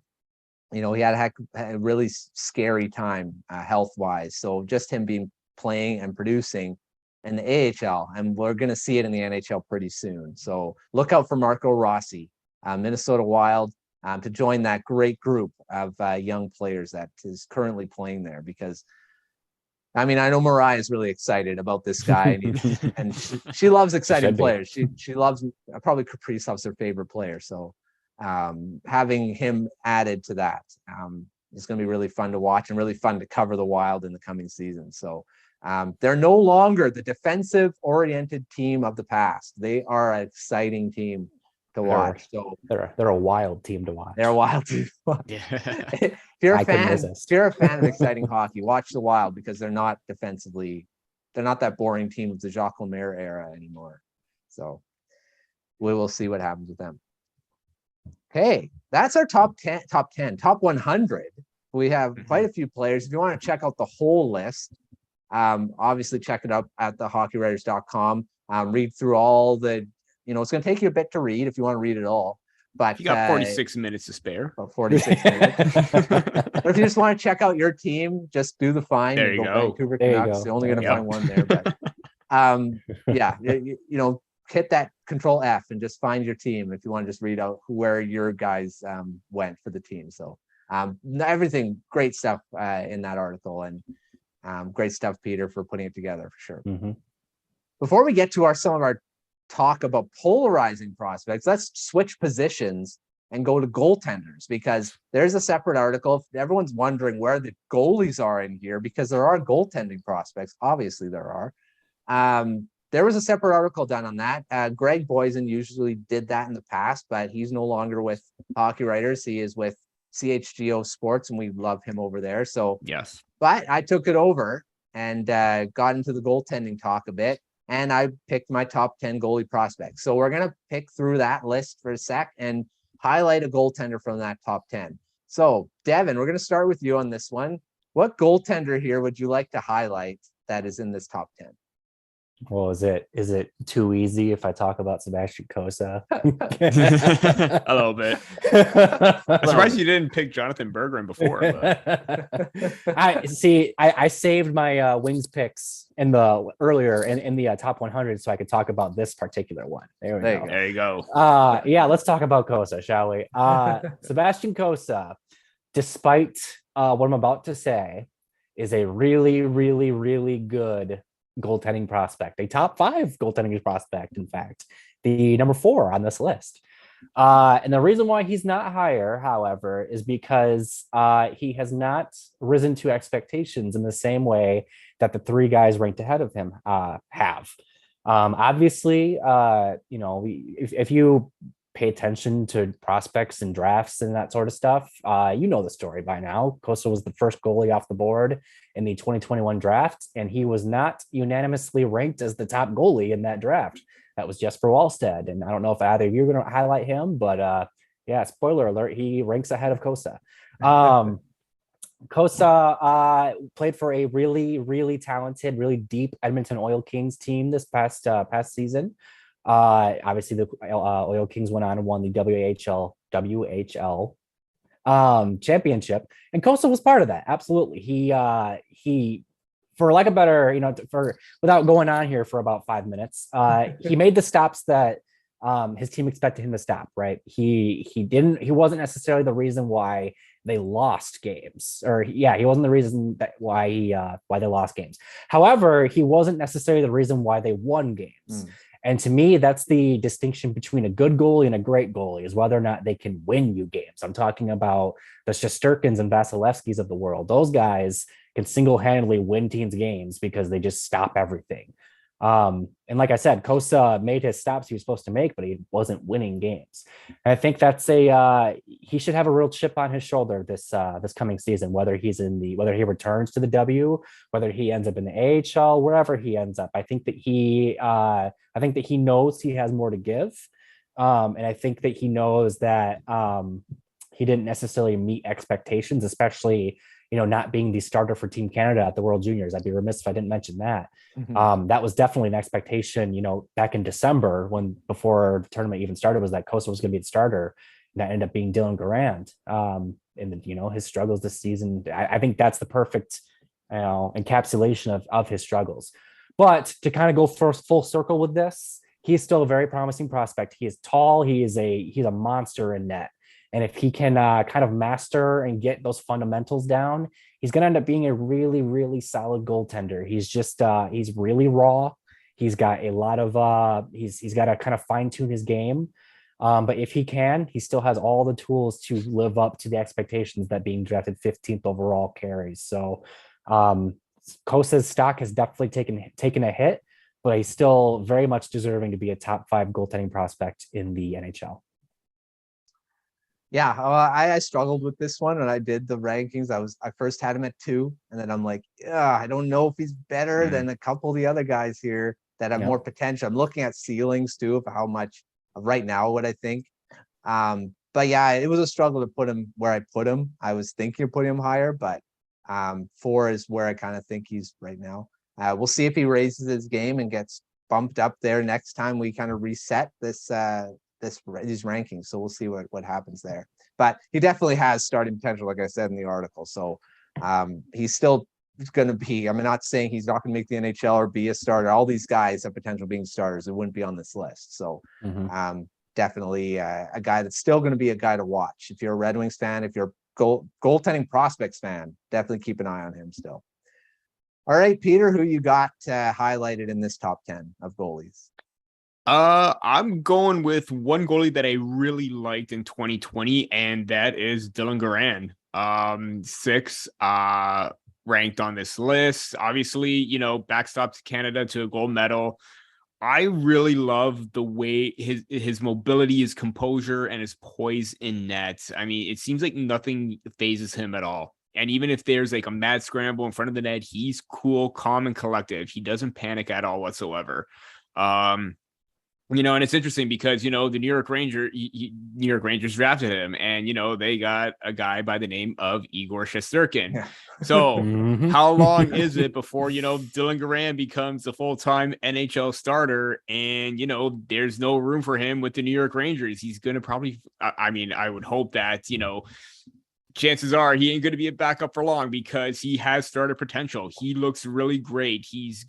he had a really scary time health wise. So just him being playing and producing in the AHL, and we're going to see it in the NHL pretty soon. So look out for Marco Rossi, Minnesota Wild, to join that great group of young players that is currently playing there, because I know Mariah is really excited about this guy, and she loves exciting players. She loves, probably Kaprizov's her favorite player. So having him added to that is going to be really fun to watch and really fun to cover the Wild in the coming season. So they're no longer the defensive oriented team of the past. They are an exciting team to watch. So they're a wild team to watch. They're a wild team to watch. Yeah. If you're a fan of exciting hockey, watch the Wild, because they're not defensively, they're not that boring team of the Jacques Lemaire era anymore. So we will see what happens with them. Okay, that's our top 10, top 100. We have quite a few players. If you want to check out the whole list, obviously check it out at thehockeywriters.com. Read through all the, it's going to take you a bit to read if you want to read it all. But you got 46 minutes to spare. 46 minutes. But if you just want to check out your team, just do the find. There you go. Vancouver Canucks. You're only going to find one there. But hit that Control F and just find your team if you want to just read out where your guys went for the team. So everything, great stuff in that article, and great stuff, Peter, for putting it together, for sure. Before we get to some of our talk about polarizing prospects, let's switch positions and go to goaltenders, because there's a separate article. If everyone's wondering where the goalies are in here, because there are goaltending prospects, obviously there are. There was a separate article done on that. Greg Boysen usually did that in the past, but he's no longer with Hockey Writers. He is with CHGO Sports, and we love him over there. So yes, but I took it over and got into the goaltending talk a bit, and I picked my top 10 goalie prospects. So we're going to pick through that list for a sec and highlight a goaltender from that top 10. So Devin, we're going to start with you on this one. What goaltender here would you like to highlight that is in this top 10? Well, is it too easy if I talk about Sebastian Coe? A little bit. I'm surprised you didn't pick Jonathan Berggren before. But. I saved my wings picks in the top 100 so I could talk about this particular one. There you go. Let's talk about Coe, shall we? Sebastian Coe, despite what I'm about to say, is a really, really, really good goaltending prospect, a top 5 goaltending prospect, in fact, the number 4 on this list. And the reason why he's not higher, however, is because he has not risen to expectations in the same way that the 3 guys ranked ahead of him have. Obviously, if you pay attention to prospects and drafts and that sort of stuff, you know the story by now. Costa was the first goalie off the board in the 2021 draft, and he was not unanimously ranked as the top goalie in that draft. That was Jesper Wallstedt, and I don't know if either of you are going to highlight him, but spoiler alert, he ranks ahead of Costa. Costa played for a really, really talented, really deep Edmonton Oil Kings team this past season. Obviously the Oil Kings went on and won the WHL championship, and Costa was part of that. Absolutely. He for lack of better, without going on here for about 5 minutes, he made the stops that his team expected him to stop, right? He wasn't necessarily the reason why they lost games, he wasn't the reason why they lost games. However, he wasn't necessarily the reason why they won games. And to me, that's the distinction between a good goalie and a great goalie, is whether or not they can win you games. I'm talking about the Shesterkins and Vasilevskis of the world. Those guys can single-handedly win teams games because they just stop everything. And like I said, Cossa made his stops he was supposed to make, but he wasn't winning games. And I think that's he should have a real chip on his shoulder this coming season, whether he returns to the W, whether he ends up in the AHL, wherever he ends up. I think that he knows he has more to give. And I think that he knows that he didn't necessarily meet expectations, especially, not being the starter for Team Canada at the World Juniors. I'd be remiss if I didn't mention that. That was definitely an expectation, back in December before the tournament even started, was that Cossa was going to be the starter. And that ended up being Dylan Garand. And his struggles this season, I think that's the perfect, encapsulation of his struggles. But to kind of go full circle with this, he's still a very promising prospect. He is tall. He's a monster in net. And if he can kind of master and get those fundamentals down, he's going to end up being a really, really solid goaltender. He's really raw. He's got a lot of, he's got to kind of fine tune his game. But if he can, he still has all the tools to live up to the expectations that being drafted 15th overall carries. So Kossa's stock has definitely taken a hit, but he's still very much deserving to be a top 5 goaltending prospect in the NHL. Yeah, I struggled with this one when I did the rankings. I first had him at 2, and then I'm like, I don't know if he's better than a couple of the other guys here that have more potential. I'm looking at ceilings too, of how much right now what I think. But yeah, it was a struggle to put him where I put him. I was thinking of putting him higher, but 4 is where I kind of think he's right now. We'll see if he raises his game and gets bumped up there next time we kind of reset these rankings. So we'll see what happens there. But he definitely has starting potential, like I said in the article. So he's still going to be, I'm not saying he's not going to make the NHL or be a starter. All these guys have potential being starters. It wouldn't be on this list. So definitely a guy that's still going to be a guy to watch. If you're a Red Wings fan, if you're a goaltending prospects fan, definitely keep an eye on him still. All right, Peter, who you got highlighted in this top 10 of goalies? I'm going with one goalie that I really liked in 2020, and that is Dylan Garan. 6 ranked on this list. Obviously, backstopped Canada to a gold medal. I really love the way his mobility, his composure, and his poise in net. I mean, it seems like nothing phases him at all. And even if there's like a mad scramble in front of the net, he's cool, calm, and collective. He doesn't panic at all whatsoever. And it's interesting because, the New York Rangers drafted him, and, they got a guy by the name of Igor Shesterkin. Yeah. So how long is it before, Dylan Garan becomes a full-time NHL starter and, there's no room for him with the New York Rangers? He's going to probably, I would hope that, chances are he ain't going to be a backup for long because he has starter potential. He looks really great. He's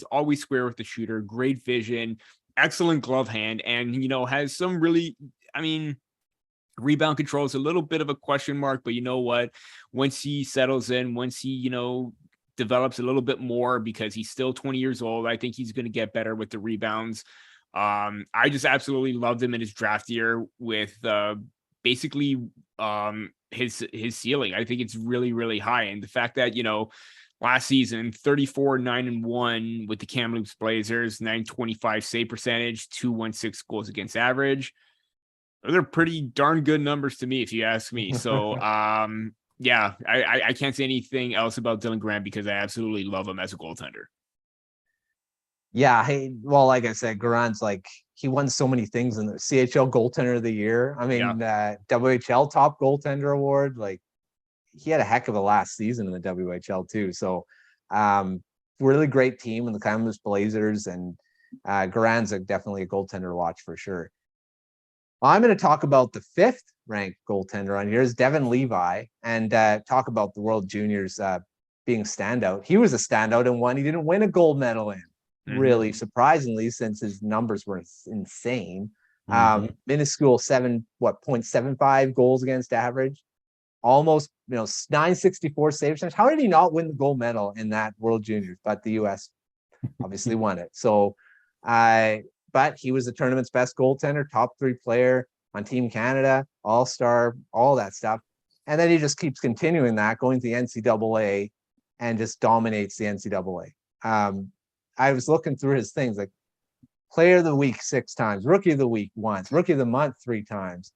always square with the shooter, great vision, excellent glove hand, and has some really, rebound control is a little bit of a question mark, but you know what, once he settles in, once he develops a little bit more, because he's still 20 years old, I think he's going to get better with the rebounds. I just absolutely loved him in his draft year with basically his ceiling. I think it's really, really high, and the fact that last season, 34, 9-1 with the Kamloops Blazers, 925 save percentage, 216 goals against average. Those are pretty darn good numbers to me, if you ask me. So, yeah, I can't say anything else about Dylan Garan because I absolutely love him as a goaltender. Yeah, well, like I said, Garan's he won so many things in the CHL Goaltender of the Year. WHL Top Goaltender Award. He had a heck of a last season in the WHL too. So really great team in the Kamloops Blazers, and Garan's definitely a goaltender to watch for sure. I'm going to talk about the 5th ranked goaltender on here is Devin Levi, and talk about the World Juniors being a standout. He was a standout in one he didn't win a gold medal in, really surprisingly, since his numbers were insane. Minuscule 0.75 goals against average. Almost 964 save percentage. How did he not win the gold medal in that World Juniors? But the U.S. obviously won it. So, but he was the tournament's best goaltender, top 3 player on Team Canada, All-Star, all that stuff. And then he just keeps continuing that, going to the NCAA, and just dominates the NCAA. I was looking through his things, like player of the week 6 times, rookie of the week once, rookie of the month 3 times.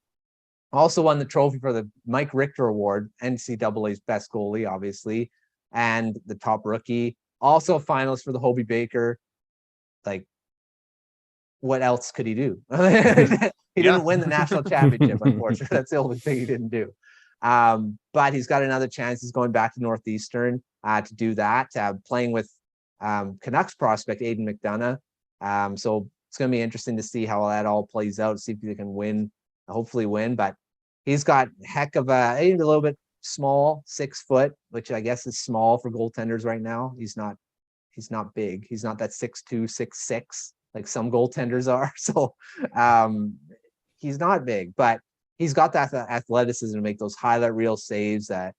Also won the trophy for the Mike Richter Award, NCAA's best goalie, obviously, and the top rookie. Also finalist for the Hobey Baker. Like, what else could he do? He didn't win the national championship, unfortunately. That's the only thing he didn't do. But he's got another chance. He's going back to Northeastern to do that, playing with Canucks prospect Aiden McDonough. So it's going to be interesting to see how that all plays out, see if they can win, hopefully win. But he's got heck of a little bit small, 6 foot, which I guess is small for goaltenders right now. He's not big. He's not that 6'2", 6'6", like some goaltenders are. So he's not big, but he's got that athleticism to make those highlight reel saves that,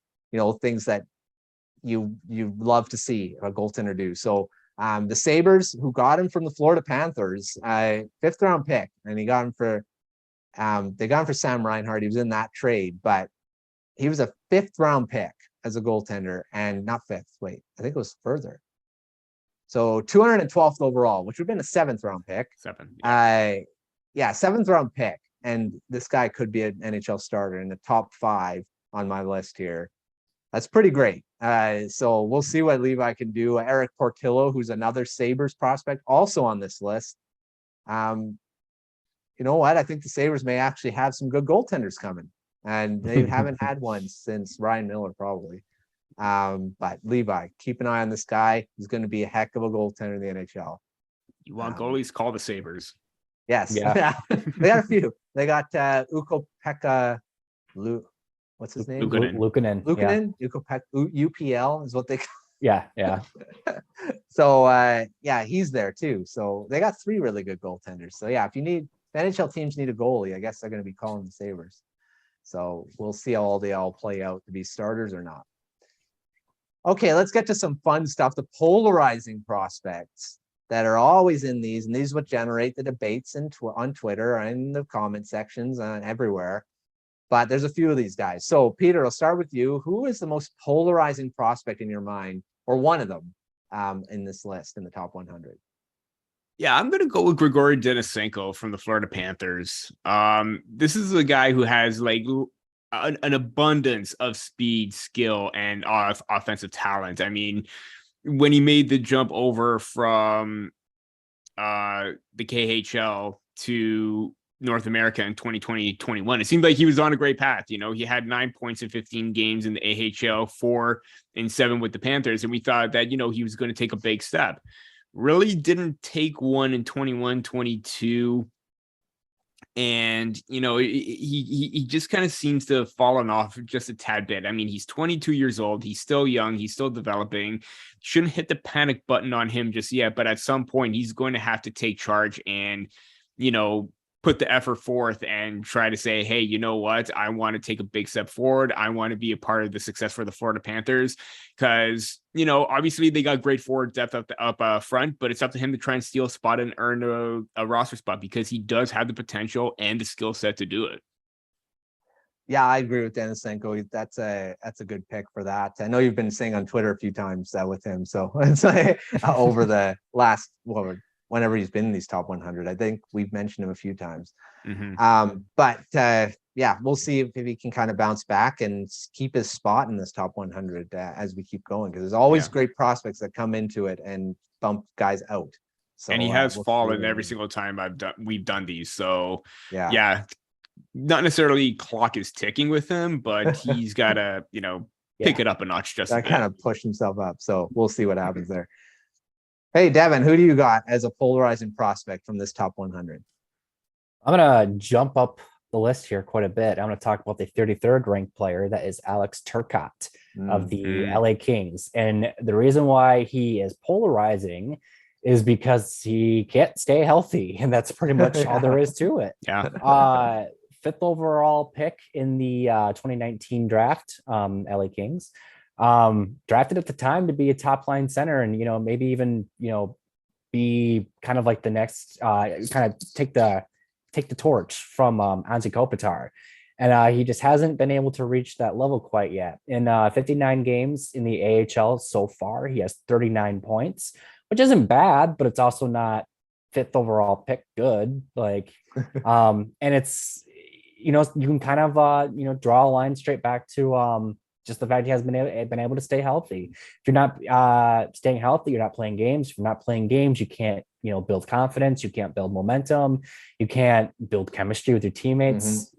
things that you love to see a goaltender do. So the Sabres, who got him from the Florida Panthers, 5th round pick, and they got him for Sam Reinhart. He was in that trade, but he was a 5th round pick as a goaltender, and not 5th. Wait, I think it was further. So 212th overall, which would have been a 7th round pick. 7. 7th round pick. And this guy could be an NHL starter in the top 5 on my list here. That's pretty great. So we'll see what Levi can do. Eric Portillo, who's another Sabres prospect, also on this list. You know what? I think the Sabres may actually have some good goaltenders coming. And they haven't had one since Ryan Miller, probably. But Levi, keep an eye on this guy. He's going to be a heck of a goaltender in the NHL. You want goalies? Call the Sabres. Yes. Yeah. They got a few. They got Ukko-Pekka, what's his name? Luukkonen. Ukko-Pekka, UPL is what they call. Yeah. So he's there too. So they got 3 really good goaltenders. So yeah, if NHL teams need a goalie, I guess they're going to be calling the Sabres. So we'll see how all they all play out to be starters or not. Okay, let's get to some fun stuff. The polarizing prospects that are always in these, and these what generate the debates on Twitter and in the comment sections and everywhere. But there's a few of these guys. So Peter, I'll start with you. Who is the most polarizing prospect in your mind, or one of them, in this list in the top 100? Yeah, I'm going to go with Gregory Denisenko from the Florida Panthers. This is a guy who has like an abundance of speed, skill, and offensive talent. I mean, when he made the jump over from the KHL to North America in 2020-21, it seemed like he was on a great path. He had 9 points in 15 games in the AHL, 4 and 7 with the Panthers. And we thought that, he was going to take a big step. Really didn't take one in 21-22. And, he just kind of seems to have fallen off just a tad bit. I mean, he's 22 years old. He's still young. He's still developing. Shouldn't hit the panic button on him just yet. But at some point, he's going to have to take charge and, put the effort forth and try to say, hey, you know what? I want to take a big step forward. I want to be a part of the success for the Florida Panthers because, obviously they got great forward depth up front, but it's up to him to try and steal a spot and earn a roster spot because he does have the potential and the skill set to do it. Yeah, I agree with Denisenko. That's a good pick for that. I know you've been saying on Twitter a few times with him. So it's like over the last, whenever he's been in these top 100, I think we've mentioned him a few times. Mm-hmm. But we'll see if he can kind of bounce back and keep his spot in this top 100 as we keep going, because there's always great prospects that come into it and bump guys out. So, and he has fallen every single time we've done these. So yeah, not necessarily clock is ticking with him, but he's got to, pick it up a notch just a bit. Kind of push himself up. So we'll see what happens there. Hey, Devin, who do you got as a polarizing prospect from this top 100? I'm going to jump up the list here quite a bit. I'm going to talk about the 33rd ranked player. That is Alex Turcotte of the LA Kings. And the reason why he is polarizing is because he can't stay healthy. And that's pretty much all there is to it. Yeah. 5th overall pick in the 2019 draft, LA Kings. Drafted at the time to be a top line center and, maybe even, be kind of like the next, kind of take the torch from Anze Kopitar. And he just hasn't been able to reach that level quite yet. In 59 games in the AHL so far, he has 39 points which isn't bad, but it's also not fifth overall pick good. Like, and it's, you can kind of, draw a line straight back to just the fact he has been able to stay healthy. If you're not staying healthy, you're not playing games. If you're not playing games, you can't, build confidence. You can't build momentum. You can't build chemistry with your teammates.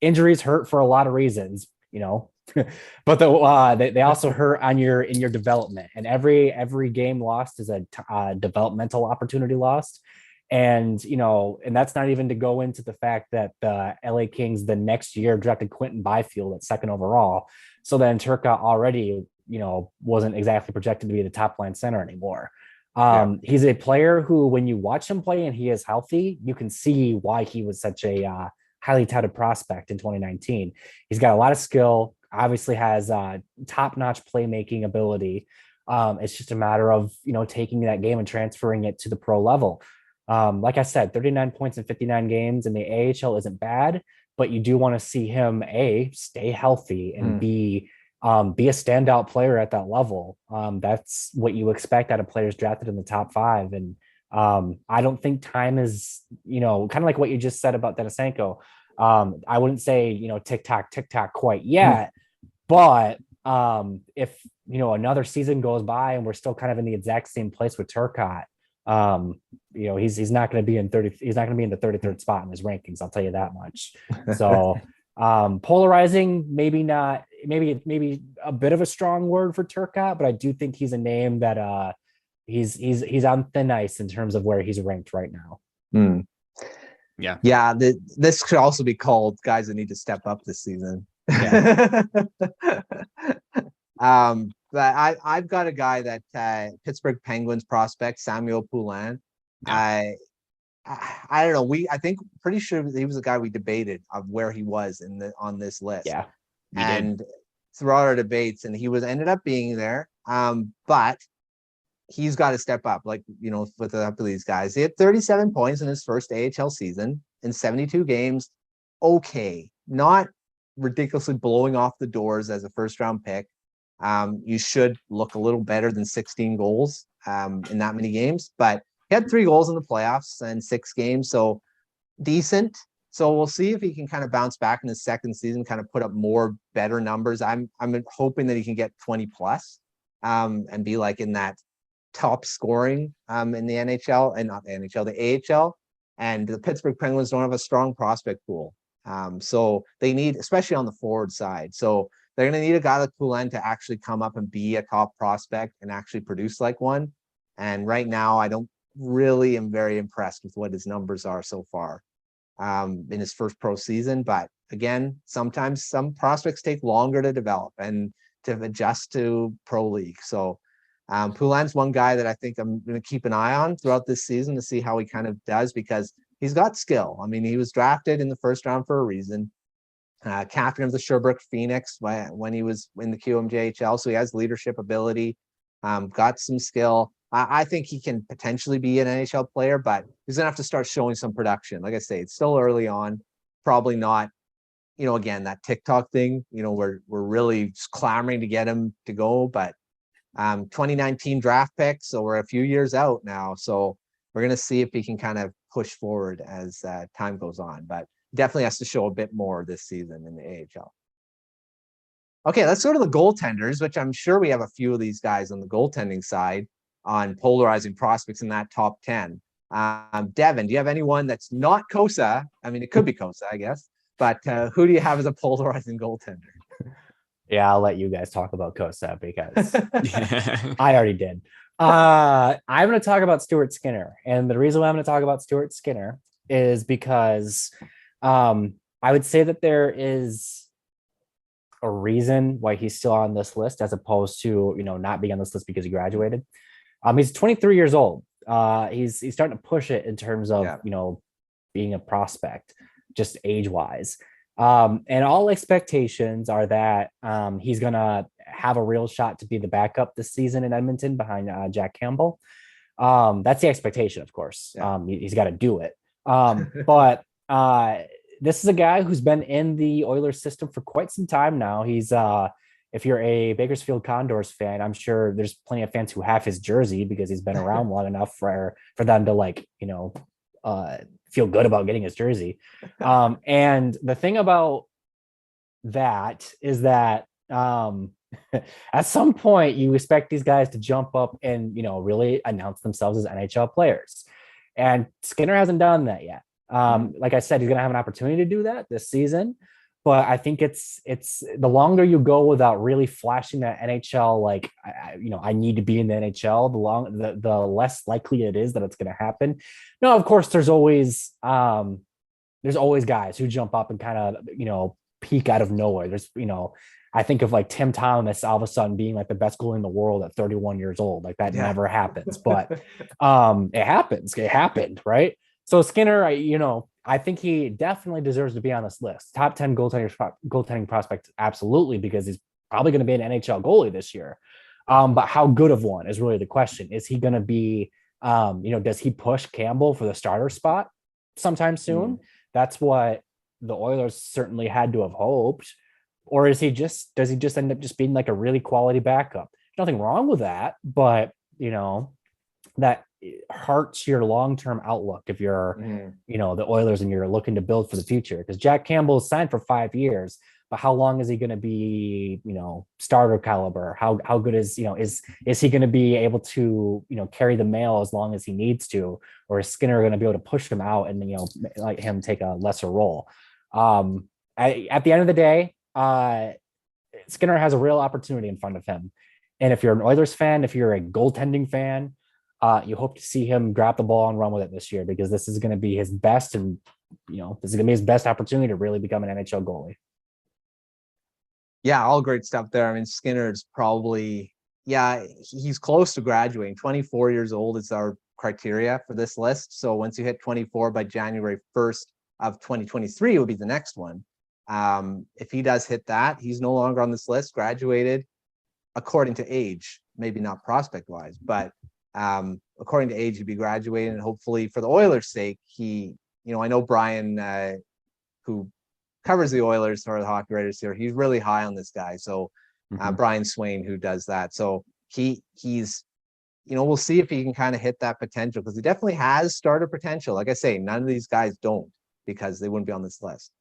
Injuries hurt for a lot of reasons, but they also hurt in your development. And every game lost is a developmental opportunity lost. And, and that's not even to go into the fact that the LA Kings the next year drafted Quentin Byfield at second overall. So then Turcotte already, wasn't exactly projected to be the top line center anymore. He's a player who, when you watch him play and he is healthy, you can see why he was such a highly touted prospect in 2019. He's got a lot of skill, obviously has top-notch playmaking ability. It's just a matter of, taking that game and transferring it to the pro level. Like I said, 39 points in 59 games in the AHL isn't bad, but you do want to see him stay healthy and be a standout player at that level. That's what you expect out of players drafted in the top 5. And I don't think time is, kind of like what you just said about Denisenko. I wouldn't say, tick tock quite yet, but if, another season goes by and we're still kind of in the exact same place with Turcotte, he's not going to be he's not going to be in the 33rd spot in his rankings. I'll tell you that much. So polarizing, maybe not, maybe a bit of a strong word for Turcotte, but I do think he's a name that he's on thin ice in terms of where he's ranked right now. Yeah. This could also be called guys that need to step up this season. But I've got a guy that Pittsburgh Penguins prospect Samuel Poulin. I don't know. I think pretty sure he was a guy we debated of where he was on this list. Yeah, and throughout our debates, and he ended up being there. But he's got to step up, like, with the help of these guys. He had 37 points in his first AHL season in 72 games. Okay, not ridiculously blowing off the doors as a first-round pick. You should look a little better than 16 goals in that many games, but he had 3 goals in the playoffs and 6 games, so decent. So we'll see if he can kind of bounce back in his second season, kind of put up more better numbers. I'm hoping that he can get 20 plus and be like in that top scoring in the NHL, and not the NHL, the AHL. And the Pittsburgh Penguins don't have a strong prospect pool. So they need, especially on the forward side. So they're going to need a guy like Poulin to actually come up and be a top prospect and actually produce like one. And right now, I don't really am very impressed with what his numbers are so far in his first pro season. But again, sometimes some prospects take longer to develop and to adjust to pro league. So Poulin's one guy that I think I'm going to keep an eye on throughout this season to see how he kind of does, because he's got skill. I mean, he was drafted in the first round for a reason. Captain of the Sherbrooke Phoenix when he was in the QMJHL, so he has leadership ability, got some skill. I think he can potentially be an NHL player, but he's gonna have to start showing some production. Like I say, it's still early on, probably not, again, that TikTok thing, we're really just clamoring to get him to go, but 2019 draft pick, so we're a few years out now, so we're gonna see if he can kind of push forward as time goes on, but definitely has to show a bit more this season in the AHL. Okay, let's go to the goaltenders, which I'm sure we have a few of these guys on the goaltending side on polarizing prospects in that top 10. Devin, do you have anyone that's not Kosa? I mean, it could be Kosa, I guess, but who do you have as a polarizing goaltender? Yeah, I'll let you guys talk about Kosa because I already did. I'm going to talk about Stuart Skinner. And the reason why I'm going to talk about Stuart Skinner is because I would say that there is a reason why he's still on this list as opposed to, not being on this list because he graduated. He's 23 years old. He's starting to push it in terms of, being a prospect, just age-wise. And all expectations are that he's going to have a real shot to be the backup this season in Edmonton behind Jack Campbell. That's the expectation, of course. He's got to do it. But this is a guy who's been in the Oilers system for quite some time now. He's if you're a Bakersfield Condors fan, I'm sure there's plenty of fans who have his jersey because he's been around long enough for them to like, feel good about getting his jersey. And the thing about that is that at some point you expect these guys to jump up and really announce themselves as NHL players, and Skinner hasn't done that yet. Like I said, he's gonna have an opportunity to do that this season, but I think it's the longer you go without really flashing that NHL, like I need to be in the NHL, the less likely it is that it's going to happen. Now, of course, there's always guys who jump up and kind of peak out of nowhere. There's I think of like Tim Thomas all of a sudden being like the best goalie in the world at 31 years old. Like that never happens, but it happens. It happened, right? So Skinner, I think he definitely deserves to be on this list. Top 10 goaltending prospect, absolutely, because he's probably going to be an NHL goalie this year. But how good of one is really the question. Is he going to be, does he push Campbell for the starter spot sometime soon? That's what the Oilers certainly had to have hoped. Or does he just end up just being like a really quality backup? There's nothing wrong with that, but that hurts your long-term outlook if you're, the Oilers and you're looking to build for the future. Because Jack Campbell is signed for 5 years, but how long is he going to be, starter caliber? How good is he going to be able to, carry the mail as long as he needs to, or is Skinner going to be able to push him out and let him take a lesser role? At the end of the day, Skinner has a real opportunity in front of him. And if you're an Oilers fan, if you're a goaltending fan, you hope to see him grab the ball and run with it this year, because this is going to be his best, and this is going to be his best opportunity to really become an NHL goalie. Yeah, all great stuff there. I mean, Skinner's probably, he's close to graduating. 24 years old is our criteria for this list. So once you hit 24 by January 1st of 2023, it would be the next one. If he does hit that, he's no longer on this list, graduated according to age, maybe not prospect wise, but according to age, he'd be graduating. And hopefully for the Oilers' sake, he, I know Brian, who covers the Oilers for the Hockey Writers here, he's really high on this guy. So Brian Swain, who does that. So he's, we'll see if he can kind of hit that potential, because he definitely has starter potential. Like I say, none of these guys don't, because they wouldn't be on this list.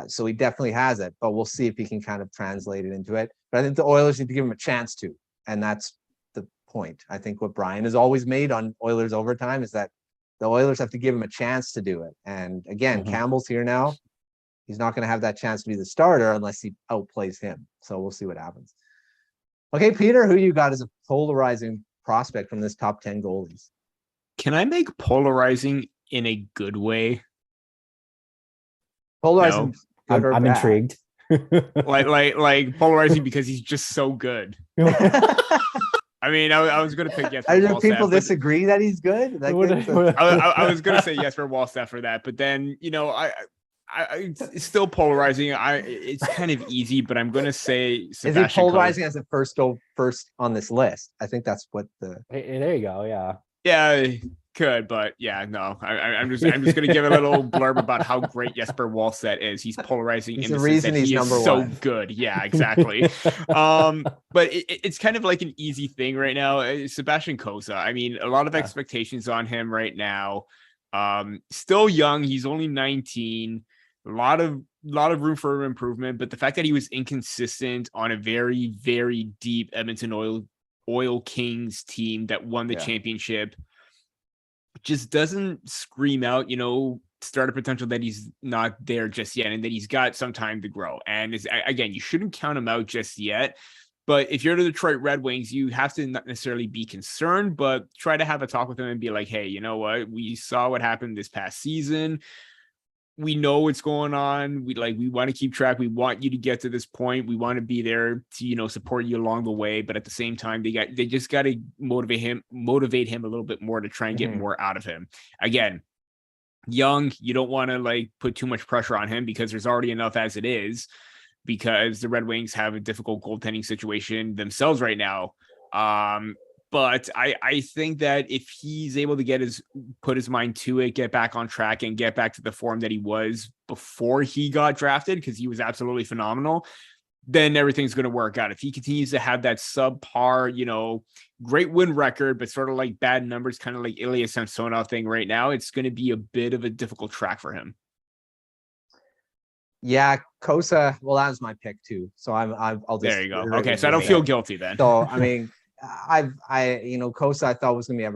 So he definitely has it, but we'll see if he can kind of translate it into it. But I think the Oilers need to give him a chance to, and that's the point. I think what Brian has always made on Oilers Overtime is that the Oilers have to give him a chance to do it. And again, Campbell's here now. He's not going to have that chance to be the starter unless he outplays him. So we'll see what happens. Okay, Peter, who you got as a polarizing prospect from this top 10 goalies? Can I make polarizing in a good way? Polarizing. No, I'm intrigued. like polarizing because he's just so good. I mean, I was going to pick Jesper Wallstedt. People disagree that he's good? I was going to say Jesper Wallstedt for that, but then, it's still polarizing. It's kind of easy, but I'm going to say Sebastian Is it polarizing as a first on this list? I think that's what there you go. Yeah. Yeah, could, but yeah, no. I'm just going to give a little blurb about how great Jesper Wallstedt is. He's polarizing in the sense that he is so good. Yeah, exactly. But it's kind of like an easy thing right now. Sebastian Coe. I mean, a lot of expectations on him right now. Still young. He's only 19. A lot of room for improvement, but the fact that he was inconsistent on a very, very deep Edmonton Oil Kings team that won the championship just doesn't scream out, starter potential that he's not there just yet, and that he's got some time to grow. And again, you shouldn't count him out just yet. But if you're the Detroit Red Wings, you have to not necessarily be concerned, but try to have a talk with him and be like, hey, you know what? We saw what happened this past season. We know what's going on. We want to keep track. We want you to get to this point. We want to be there to, support you along the way. But at the same time, they just got to motivate him a little bit more to try and get more out of him. Again, young, you don't want to put too much pressure on him, because there's already enough as it is, because the Red Wings have a difficult goaltending situation themselves right now. But I think that if he's able to put his mind to it, get back on track, and get back to the form that he was before he got drafted, because he was absolutely phenomenal, then everything's going to work out. If he continues to have that subpar, you know, great win record, but sort of like bad numbers, kind of like Ilya Samsonov thing right now, it's going to be a bit of a difficult track for him. Yeah, Kosa. Well, that was my pick too. So I'll just. There you go. Okay, so I don't feel guilty then. So I mean, Kosa I thought was going to have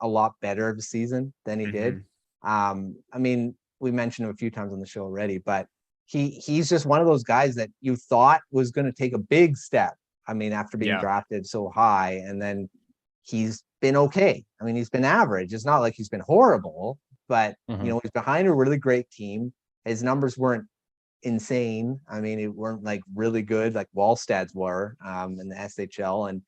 a lot better of a season than he did. I mean, we mentioned him a few times on the show already, but he's just one of those guys that you thought was going to take a big step. I mean, after being drafted so high, and then he's been okay. I mean, he's been average. It's not like he's been horrible, but he's behind a really great team. His numbers weren't insane. I mean, it weren't like really good like Wallstad's were in the SHL, and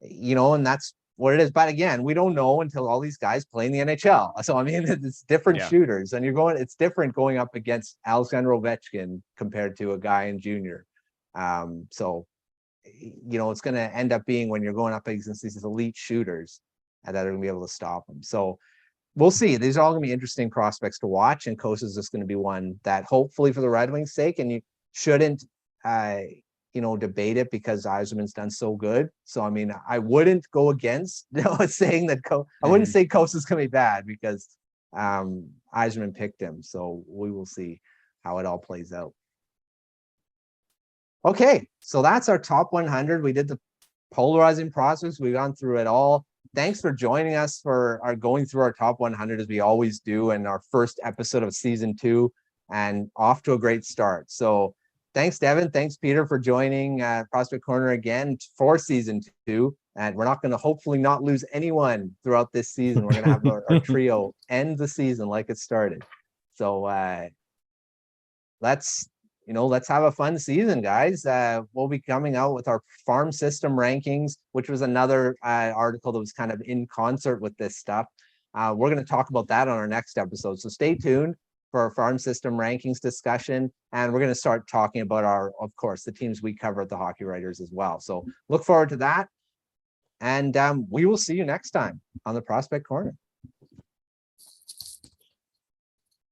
and that's what it is. But again, we don't know until all these guys play in the NHL. So I mean, it's different shooters, and it's different going up against Alexander Ovechkin compared to a guy in junior. So it's going to end up being when you're going up against these elite shooters that are going to be able to stop them. So we'll see. These are all going to be interesting prospects to watch, and Kosa is just going to be one that hopefully for the Red Wings' sake, and you shouldn't, debate it because Yzerman's done so good. So, I mean, I wouldn't go against saying that I wouldn't say Kosa's going to be bad because Yzerman picked him. So we will see how it all plays out. Okay, so that's our top 100. We did the polarizing process. We've gone through it all. Thanks for joining us for our going through our top 100 as we always do in our first episode of season 2, and off to a great start. So thanks, Devin. Thanks, Peter, for joining Prospect Corner again for season 2. And we're not going to hopefully not lose anyone throughout this season. We're going to have our trio end the season like it started. So let's have a fun season, guys. We'll be coming out with our farm system rankings, which was another article that was kind of in concert with this stuff. We're going to talk about that on our next episode. So stay tuned for our farm system rankings discussion. And we're going to start talking about of course, the teams we cover at the Hockey Writers as well. So look forward to that. And we will see you next time on the Prospect Corner.